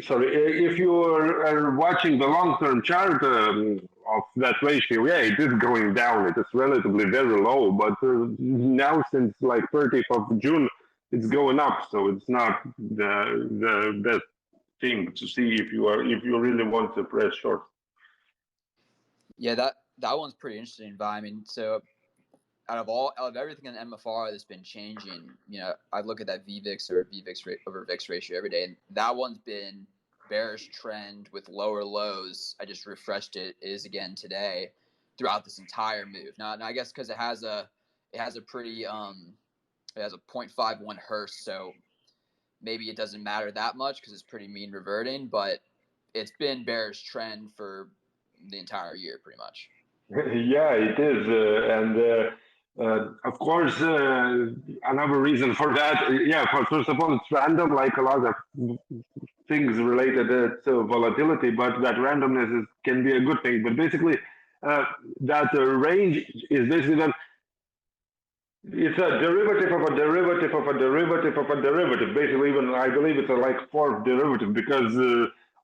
sorry, if you are watching the long-term chart of that ratio, yeah, it is going down. It is relatively very low, but now since like 30th of June, it's going up. So it's not the best thing to see if you really want to press short. yeah, that one's pretty interesting, but I mean, so out of everything in MFR that's been changing, I look at that VVIX or VVIX over VIX ratio every day, and that one's been bearish trend with lower lows. I just refreshed it. It is again today throughout this entire move. Now I guess because it has a pretty it has a 0.51 Hurst, so maybe it doesn't matter that much because it's pretty mean reverting, but it's been bearish trend for the entire year pretty much. Yeah, it is, and of course, another reason for that, yeah, first of all, it's random, like a lot of things related to volatility, but that randomness can be a good thing. But basically, that range is basically that it's a derivative of a derivative of a derivative of a derivative. Basically, even I believe it's a like fourth derivative because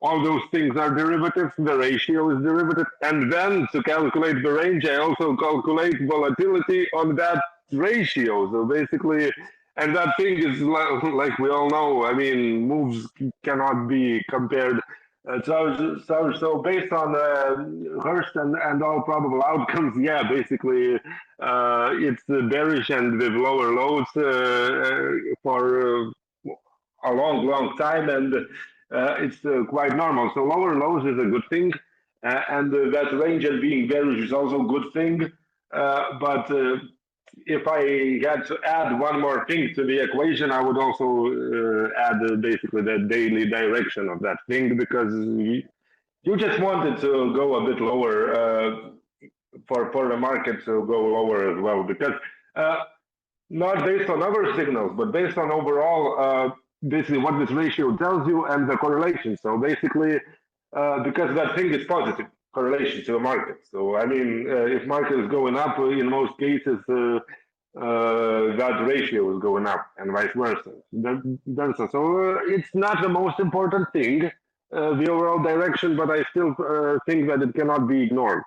all those things are derivatives. The ratio is derivative, and then to calculate the range, I also calculate volatility on that ratio. So basically, and that thing is like we all know. I mean, moves cannot be compared. So based on Hurst and all probable outcomes, yeah, basically it's bearish and with lower lows for a long time, and it's quite normal. So lower lows is a good thing, and that range and being bearish is also a good thing. But if I had to add one more thing to the equation, I would also add basically the daily direction of that thing because you just wanted to go a bit lower for the market to go lower as well because not based on other signals, but based on overall basically what this ratio tells you and the correlation. So basically, because that thing is positive correlation to the market. So I mean, if market is going up, in most cases, that ratio is going up, and vice versa. So it's not the most important thing, the overall direction, but I still think that it cannot be ignored.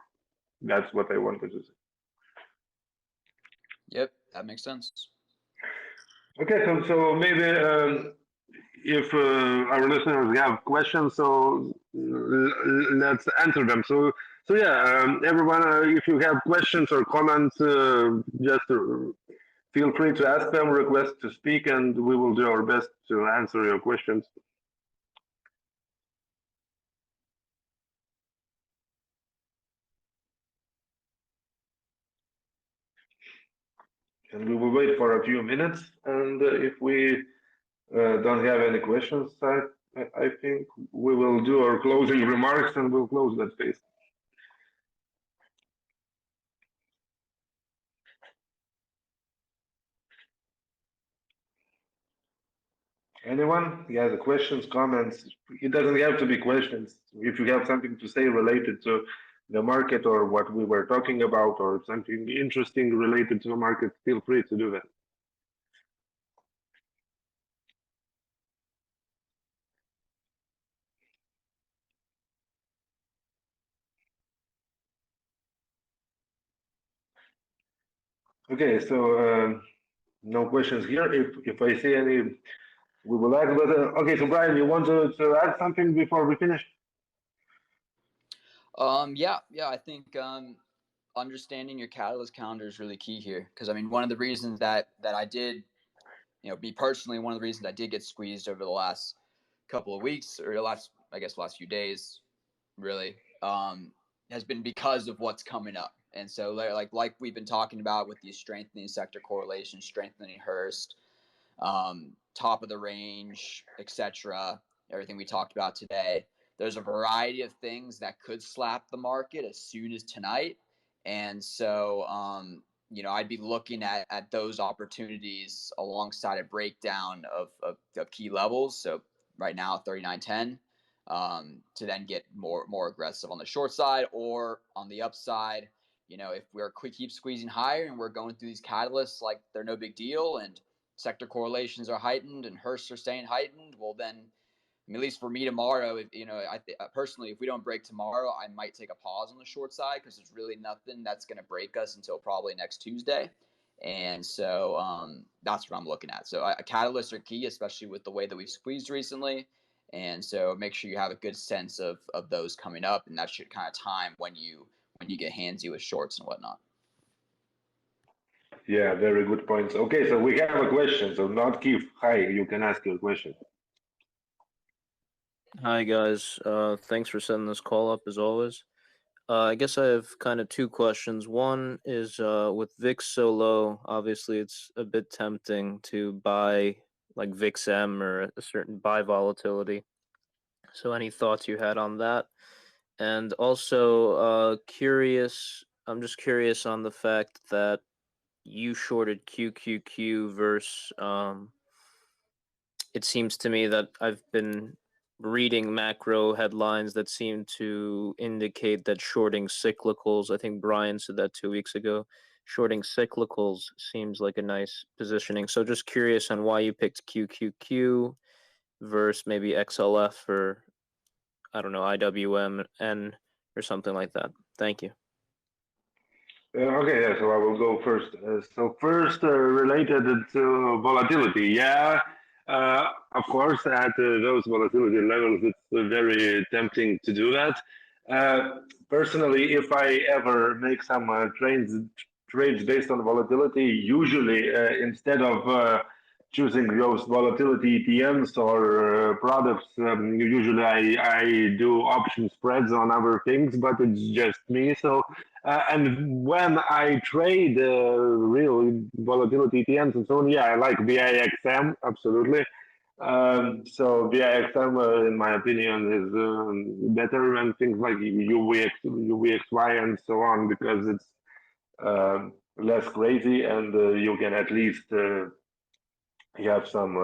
That's what I wanted to say. Yep, that makes sense. Okay, so maybe if our listeners have questions, so let's answer them. So yeah, everyone, if you have questions or comments, just feel free to ask them, request to speak, and we will do our best to answer your questions. And we will wait for a few minutes, and if we don't have any questions, I think we will do our closing remarks and we'll close that space. Anyone? Yeah, the questions, comments. It doesn't have to be questions. If you have something to say related to the market or what we were talking about or something interesting related to the market, feel free to do that. Okay, so no questions here. If I see any, we will add. But okay, so Brian, you want to add something before we finish? Yeah, I think understanding your catalyst calendar is really key here because I mean one of the reasons that I did, me personally, one of the reasons I did get squeezed over the last couple of weeks or last few days, really, has been because of what's coming up. And so like we've been talking about with these strengthening sector correlations, strengthening Hurst, top of the range, etc. Everything we talked about today. There's a variety of things that could slap the market as soon as tonight, and so I'd be looking at those opportunities alongside a breakdown of key levels. So right now 39.10, to then get more aggressive on the short side or on the upside. If we're keep squeezing higher and we're going through these catalysts like they're no big deal and sector correlations are heightened and Hursts are staying heightened, well then, at least for me tomorrow, personally, if we don't break tomorrow, I might take a pause on the short side because there's really nothing that's going to break us until probably next Tuesday. And so that's what I'm looking at. So catalysts are key, especially with the way that we've squeezed recently. And so make sure you have a good sense of those coming up, and that should kind of time when you when you get handsy with shorts and whatnot. Yeah, very good points. Okay, so we have a question. So not Keith. Hi, you can ask your question. Hi guys, thanks for setting this call up as always. I guess I have kind of two questions. One is with VIX so low, obviously it's a bit tempting to buy like VIX-M or a certain buy volatility. So any thoughts you had on that? And also I'm just curious on the fact that you shorted QQQ versus it seems to me that I've been reading macro headlines that seem to indicate that shorting cyclicals, I think Brian said that 2 weeks ago, shorting cyclicals seems like a nice positioning. So just curious on why you picked QQQ versus maybe XLF or, I don't know, IWMN or something like that. Thank you. Okay, yeah, so I will go first. So first, related to volatility, yeah, of course, at those volatility levels, it's very tempting to do that. Personally, if I ever make some trades based on volatility, usually instead of choosing those volatility ETMs or products, usually I do option spreads on other things, but it's just me. So and when I trade real volatility ETNs and so on, yeah, I like VIXM, absolutely. So VIXM, in my opinion, is better than things like UVXY and so on because it's less crazy and you can at least have some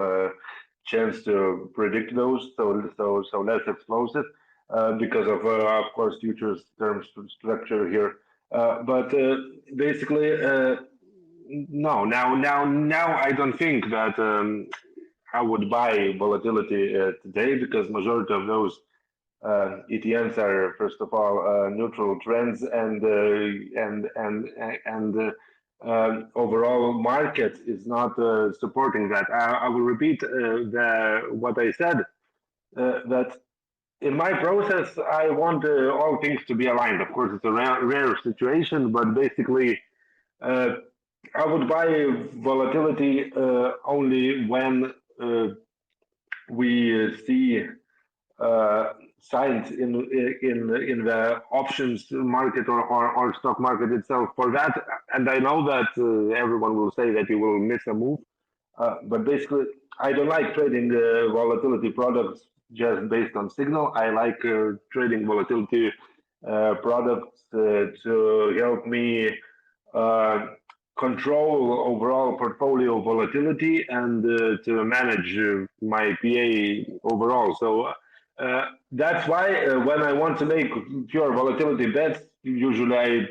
chance to predict those, so less explosive because of course futures term structure here. But basically, no. Now, I don't think that I would buy volatility today because majority of those ETNs are first of all neutral trends and overall market is not supporting that. I will repeat what I said that in my process, I want all things to be aligned. Of course, it's a rare situation, but basically, uh, I would buy volatility only when we see signs in the options market or stock market itself for that. And I know that everyone will say that you will miss a move, but basically, I don't like trading volatility products just based on signal. I like trading volatility products to help me uh, control overall portfolio volatility and to manage my PA overall. So that's why when I want to make pure volatility bets, usually I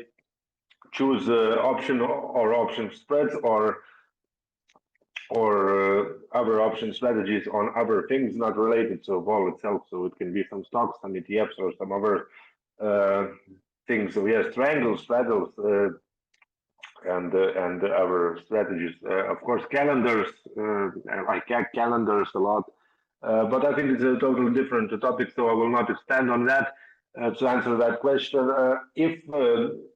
choose option or option spreads or other option strategies on other things not related to vol itself. So it can be some stocks, some ETFs, or some other uh, things. So yes, triangles, straddles, and other strategies. Of course, calendars. I like calendars a lot, but I think it's a totally different topic, so I will not expand on that. To answer that question, if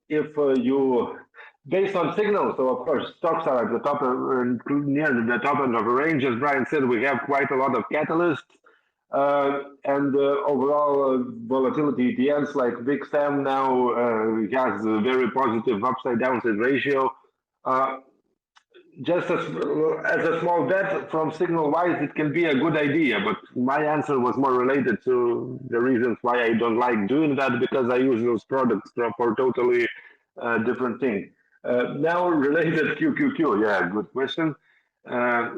you based on signals, so of course stocks are at the top near the top end of the range. As Brian said, we have quite a lot of catalysts. And overall volatility ETNs like VIXM now has a very positive upside downside ratio. Uh, just as a small bet from signal wise, it can be a good idea, but my answer was more related to the reasons why I don't like doing that because I use those products for totally different thing. Now related QQQ, yeah, good question. Uh,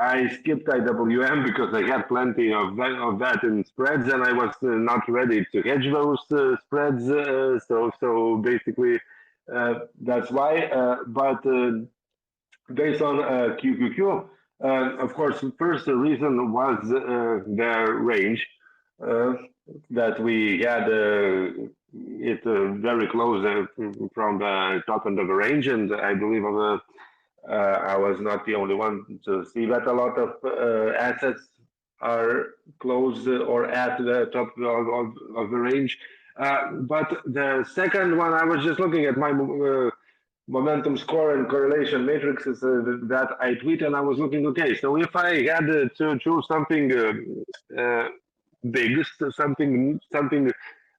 I skipped IWM because I had plenty of that in spreads, and I was not ready to hedge those spreads. So basically, that's why. But based on QQQ, of course, first the reason was the range uh, that we had it very close from the top end of the range, and I believe I was not the only one to see that a lot of assets are close or at the top of the range. But the second one, I was just looking at my momentum score and correlation matrices that I tweet, and I was looking, okay, so if I had to choose something big, so something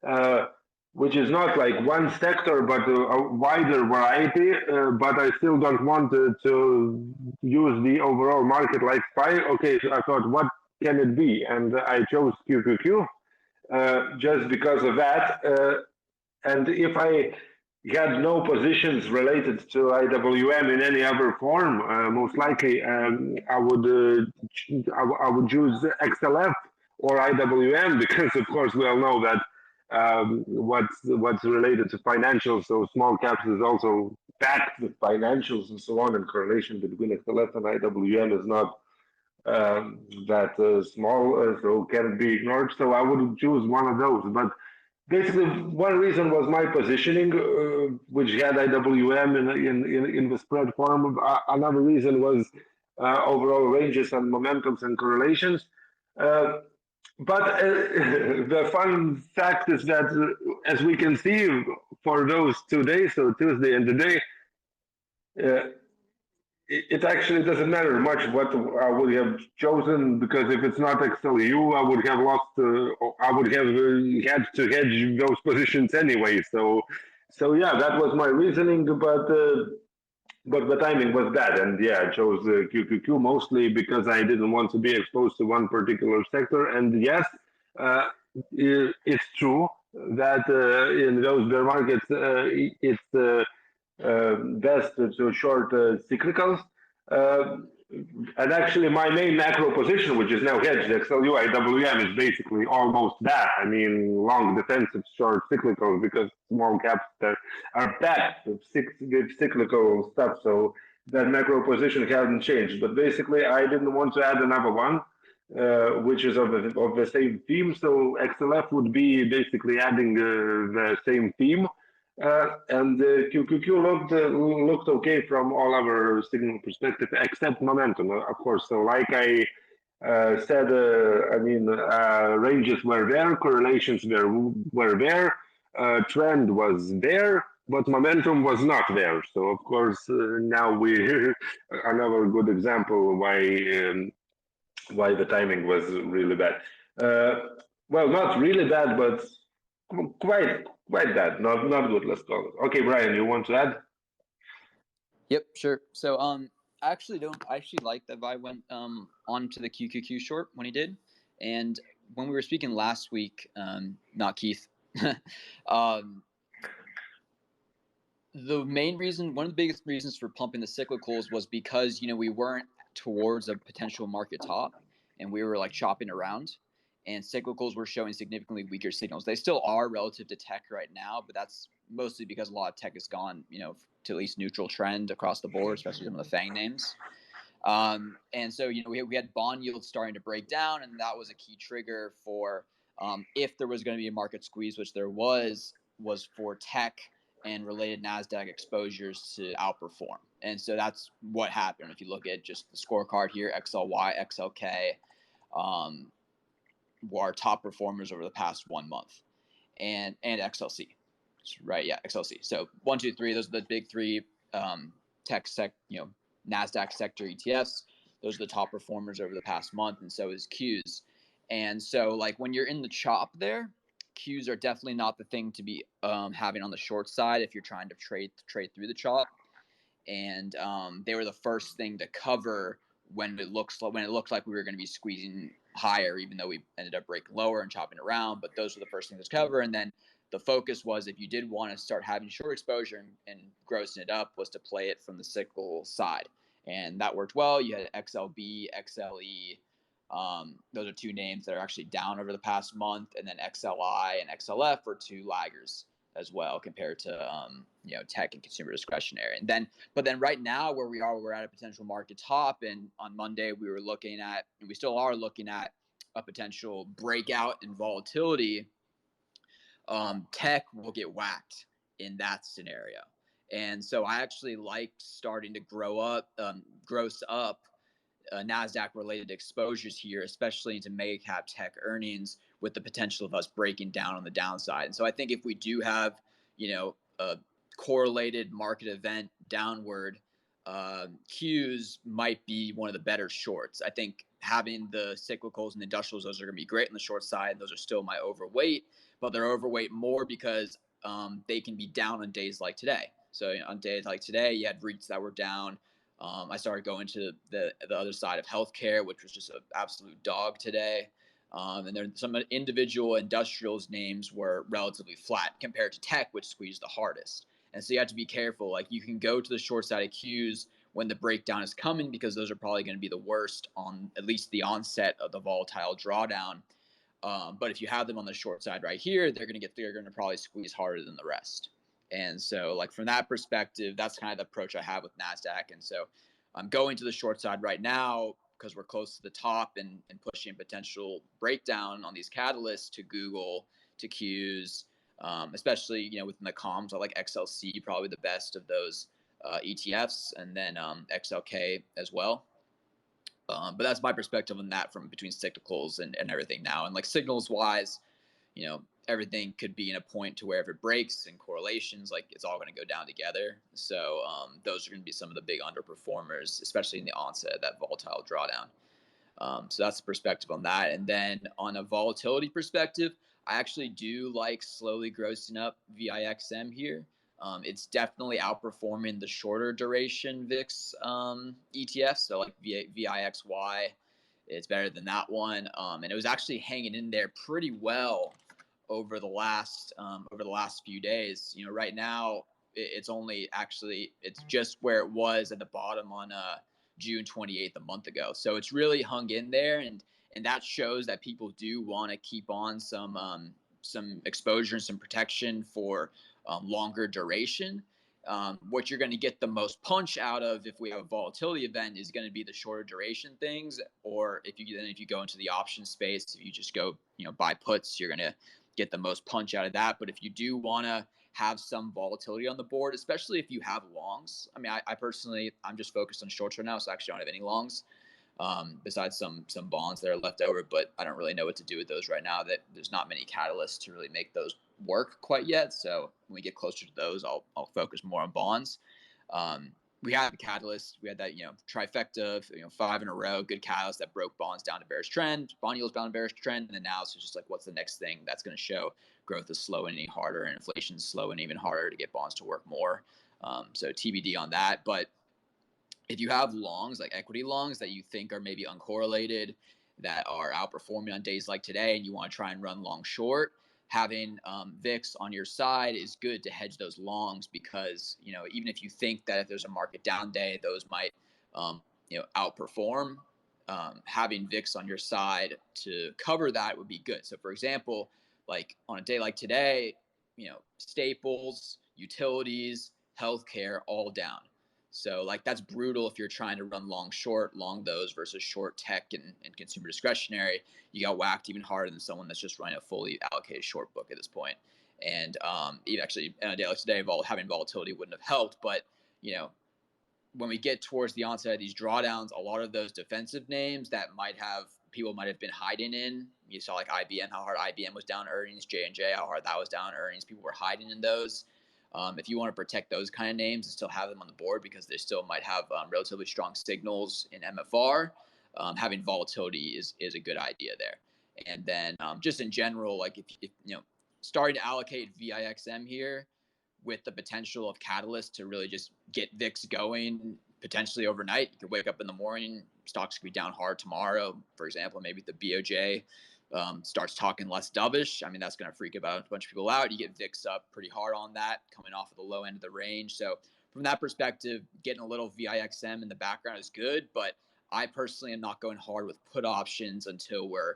uh, which is not like one sector, but a wider variety, but I still don't want to use the overall market like SPY. Okay, so I thought, what can it be? And I chose QQQ just because of that. And if I had no positions related to IWM in any other form, most likely I would choose XLF or IWM because, of course, we all know that what's related to financials, so small caps is also backed with financials and so on, and correlation between XLF and IWM is not that small, so can be ignored. So I would choose one of those. But basically, one reason was my positioning, which had IWM in the spread form. Another reason was overall ranges and momentums and correlations. Uh, but the fun fact is that, as we can see, for those 2 days, so Tuesday and today, uh, it actually doesn't matter much what I would have chosen because if it's not XLU, I would have lost. I would have had to hedge those positions anyway. So yeah, that was my reasoning. But the timing was bad, and yeah, I chose QQQ mostly because I didn't want to be exposed to one particular sector. And yes, it's true that in those bear markets, it's best to short cyclicals. Uh, and actually, my main macro position, which is now hedged, XLU IWM, is basically almost that. I mean, long defensive, short cyclical, because small caps are backed with cyclical stuff. So that macro position hasn't changed. But basically, I didn't want to add another one, which is of the same theme. So XLF would be basically adding the same theme. And QQQ looked okay from all our signal perspective, except momentum, of course. So, like I said, I mean, ranges were there, correlations were there, trend was there, but momentum was not there. So, of course, now we another good example why the timing was really bad. Uh, well, not really bad, but quite bad. Not good. Let's call it. Okay, Brian, you want to add? Yep, sure. So I actually don't. I actually like that Vi went onto the QQQ short when he did, and when we were speaking last week, not Keith. um, the main reason, one of the biggest reasons for pumping the cyclicals was because we weren't towards a potential market top, and we were like chopping around, and cyclicals were showing significantly weaker signals. They still are relative to tech right now, but that's mostly because a lot of tech has gone, to at least neutral trend across the board, especially some of the FANG names. And so, we had bond yields starting to break down, and that was a key trigger for if there was going to be a market squeeze, which there was for tech and related NASDAQ exposures to outperform. And so that's what happened. If you look at just the scorecard here, XLY, XLK were our top performers over the past 1 month, and XLC, right? Yeah, XLC. So 1, 2, 3, those are the big three tech NASDAQ sector ETFs. Those are the top performers over the past month, and so is Qs. And so, like, when you're in the chop there, Qs are definitely not the thing to be having on the short side if you're trying to trade through the chop. And they were the first thing to cover when it looked like we were going to be squeezing higher, even though we ended up breaking lower and chopping around. But those were the first things to cover. And then the focus was, if you did want to start having short exposure and grossing it up, was to play it from the cyclical side. And that worked well. You had XLB, XLE. Those are two names that are actually down over the past month. And then XLI and XLF are two laggers as well compared to tech and consumer discretionary. But then right now where we are, we're at a potential market top. And on Monday we were looking at, and we still are looking at, a potential breakout in volatility. Tech will get whacked in that scenario. And so I actually like starting to gross up NASDAQ related exposures here, especially into mega cap tech earnings with the potential of us breaking down on the downside. And so I think if we do have, a correlated market event downward, Qs might be one of the better shorts. I think having the cyclicals and the industrials, those are going to be great on the short side. Those are still my overweight, but they're overweight more because they can be down on days like today. So on days like today, you had REITs that were down. I started going to the other side of healthcare, which was just an absolute dog today. And there some individual industrials names were relatively flat compared to tech, which squeezed the hardest. And so you have to be careful. Like you can go to the short side of Qs when the breakdown is coming because those are probably going to be the worst on at least the onset of the volatile drawdown. But if you have them on the short side right here, they're going to probably squeeze harder than the rest. And so, like from that perspective, that's kind of the approach I have with NASDAQ. And so, I'm going to the short side right now because we're close to the top and pushing potential breakdown on these catalysts to Google, to Qs, especially within the comms. I like XLC, probably the best of those ETFs, and then XLK as well. But that's my perspective on that from between cyclicals and everything now. And like signals wise, everything could be in a point to where if it breaks and correlations, like it's all going to go down together. So those are going to be some of the big underperformers, especially in the onset of that volatile drawdown. So that's the perspective on that. And then on a volatility perspective, I actually do like slowly grossing up VIXM here. It's definitely outperforming the shorter duration VIX ETF. So like VIXY, it's better than that one. And it was actually hanging in there pretty well over the last few days. Right now it's just where it was at the bottom on June 28th a month ago. So it's really hung in there, and that shows that people do want to keep on some exposure and some protection for longer duration. What you're going to get the most punch out of if we have a volatility event is going to be the shorter duration things, or if you go into the option space, if you just go buy puts, you're going to get the most punch out of that. But if you do want to have some volatility on the board, especially if you have longs, I mean, I personally, I'm just focused on shorts right now, so I actually don't have any longs besides some bonds that are left over, but I don't really know what to do with those right now. That there's not many catalysts to really make those work quite yet. So when we get closer to those, I'll focus more on bonds. We had the catalyst. We had that trifecta of 5 in a row, good catalyst that broke bonds down to bearish trend, bond yields down to bearish trend, and then now it's just like, what's the next thing that's going to show growth is slowing any harder and inflation is slowing even harder to get bonds to work more. So TBD on that. But if you have longs, like equity longs that you think are maybe uncorrelated, that are outperforming on days like today, and you want to try and run long short, having VIX on your side is good to hedge those longs, because even if you think that if there's a market down day, those might outperform, having VIX on your side to cover that would be good. So for example, like on a day like today, staples, utilities, healthcare, all down. So like that's brutal if you're trying to run long short, long those versus short tech and consumer discretionary. You got whacked even harder than someone that's just running a fully allocated short book at this point. And even actually on a day like today, having volatility wouldn't have helped. But when we get towards the onset of these drawdowns, a lot of those defensive names that people might have been hiding in. You saw like IBM, how hard IBM was down earnings, J&J, how hard that was down earnings. People were hiding in those. If you want to protect those kind of names and still have them on the board because they still might have relatively strong signals in MFR, having volatility is a good idea there. And then just in general, like if starting to allocate VIXM here with the potential of catalyst to really just get VIX going potentially overnight. You could wake up in the morning, stocks could be down hard tomorrow. For example, maybe the BOJ starts talking less dovish. I mean, that's going to freak about a bunch of people out. You get VIX up pretty hard on that, coming off of the low end of the range. So from that perspective, getting a little VIXM in the background is good, but I personally am not going hard with put options until we're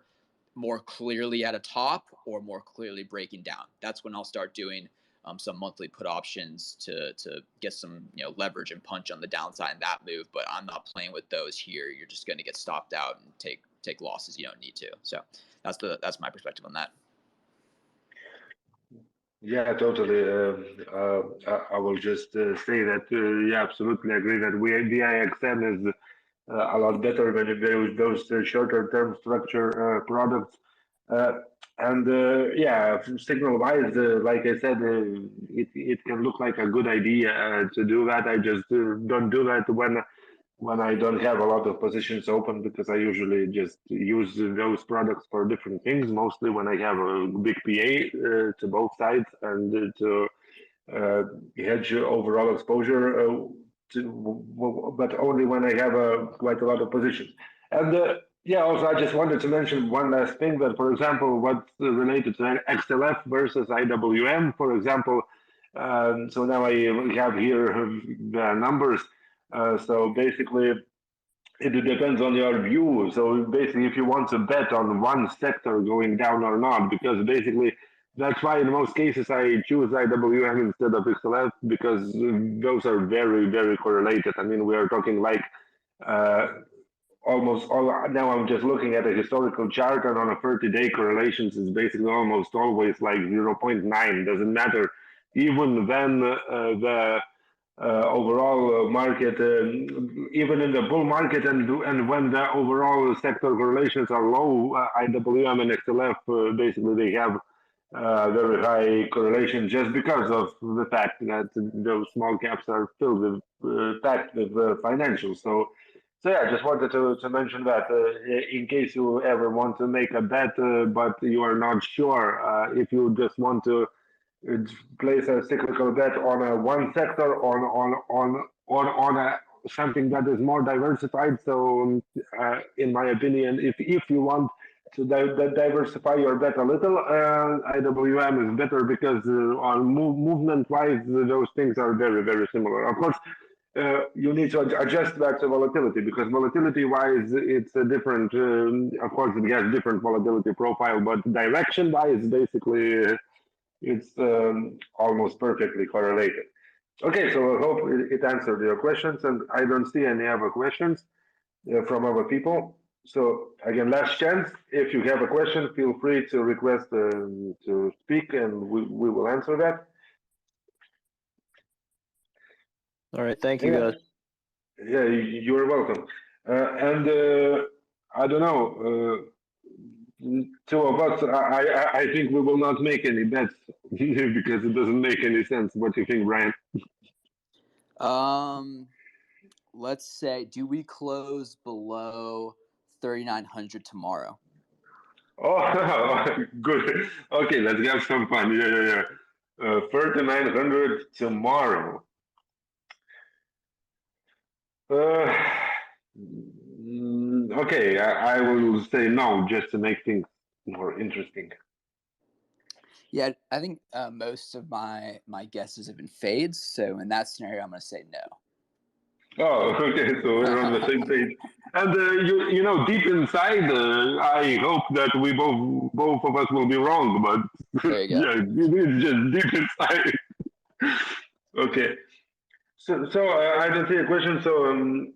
more clearly at a top or more clearly breaking down. That's when I'll start doing some monthly put options to get some leverage and punch on the downside in that move. But I'm not playing with those here. You're just going to get stopped out and take losses you don't need to. So that's my perspective on that. Yeah, totally. I will just say that, yeah, absolutely agree that VIXM a lot better than those shorter term structure products. Uh, and yeah, signal wise, like I said, it can look like a good idea to do that. I just don't do that when I don't have a lot of positions open because I usually just use those products for different things. Mostly when I have a big PA to both sides and to hedge overall exposure, but only when I have quite a lot of positions. And yeah, also I just wanted to mention one last thing that, for example, what's related to XLF versus IWM, for example. So now I have here the numbers. So basically, it depends on your view. So basically, if you want to bet on one sector going down or not, because basically that's why in most cases I choose IWM instead of XLF because those are very, very correlated. I mean, we are talking like uh, almost all. Now I'm just looking at a historical chart, and on a 30-day correlations is basically almost always like 0.9. Doesn't matter, even when the overall market, even in the bull market, and when the overall sector correlations are low, IWM and XLF basically they have very high correlation just because of the fact that those small caps are filled with packed with financials. So yeah, I just wanted to mention that in case you ever want to make a bet, but you are not sure if you just want to place a cyclical bet on a one sector on a something that is more diversified. So, in my opinion, if you want to diversify your bet a little, IWM is better because on movement wise, those things are very very similar. Of course. You need to adjust that to volatility because volatility wise it's a different of course it has different volatility profile, but direction wise basically it's almost perfectly correlated. Okay, so I hope it answered your questions, and I don't see any other questions from other people. So again, last chance. If you have a question, feel free to request to speak, and we will answer that. All right, thank you Yeah, guys. yeah, you're welcome. And I don't know. Two of us, I think we will not make any bets because it doesn't make any sense. What do you think, Brian? Let's say, do we close below 3,900 tomorrow? Oh, good. Okay, let's have some fun. Yeah. 3,900 tomorrow. Uh, okay, I will say no just to make things more interesting. Yeah, I think most of my guesses have been fades. So in that scenario, I'm going to say no. Oh, okay, so we're on the same page. And you know, deep inside, I hope that we both of us will be wrong, but There you go. yeah, it's just deep inside. Okay. So I don't see a question. So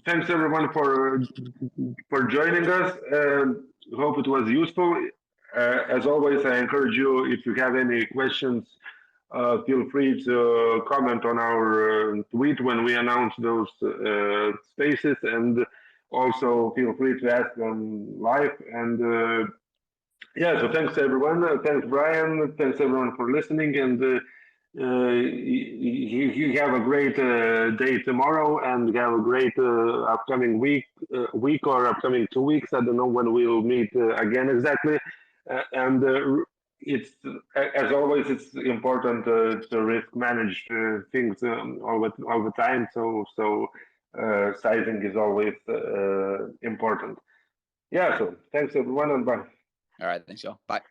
thanks everyone for joining us. Hope it was useful. As always, I encourage you if you have any questions, feel free to comment on our tweet when we announce those spaces, and also feel free to ask them live. And yeah, so thanks everyone. Thanks Brian. Thanks everyone for listening, and you have a great day tomorrow, and have a great upcoming week or upcoming 2 weeks. I don't know when we'll meet again exactly. And it's as always, it's important to risk manage things all the time. So sizing is always important. Yeah. So thanks everyone, and bye. All right. Thanks, y'all. Bye.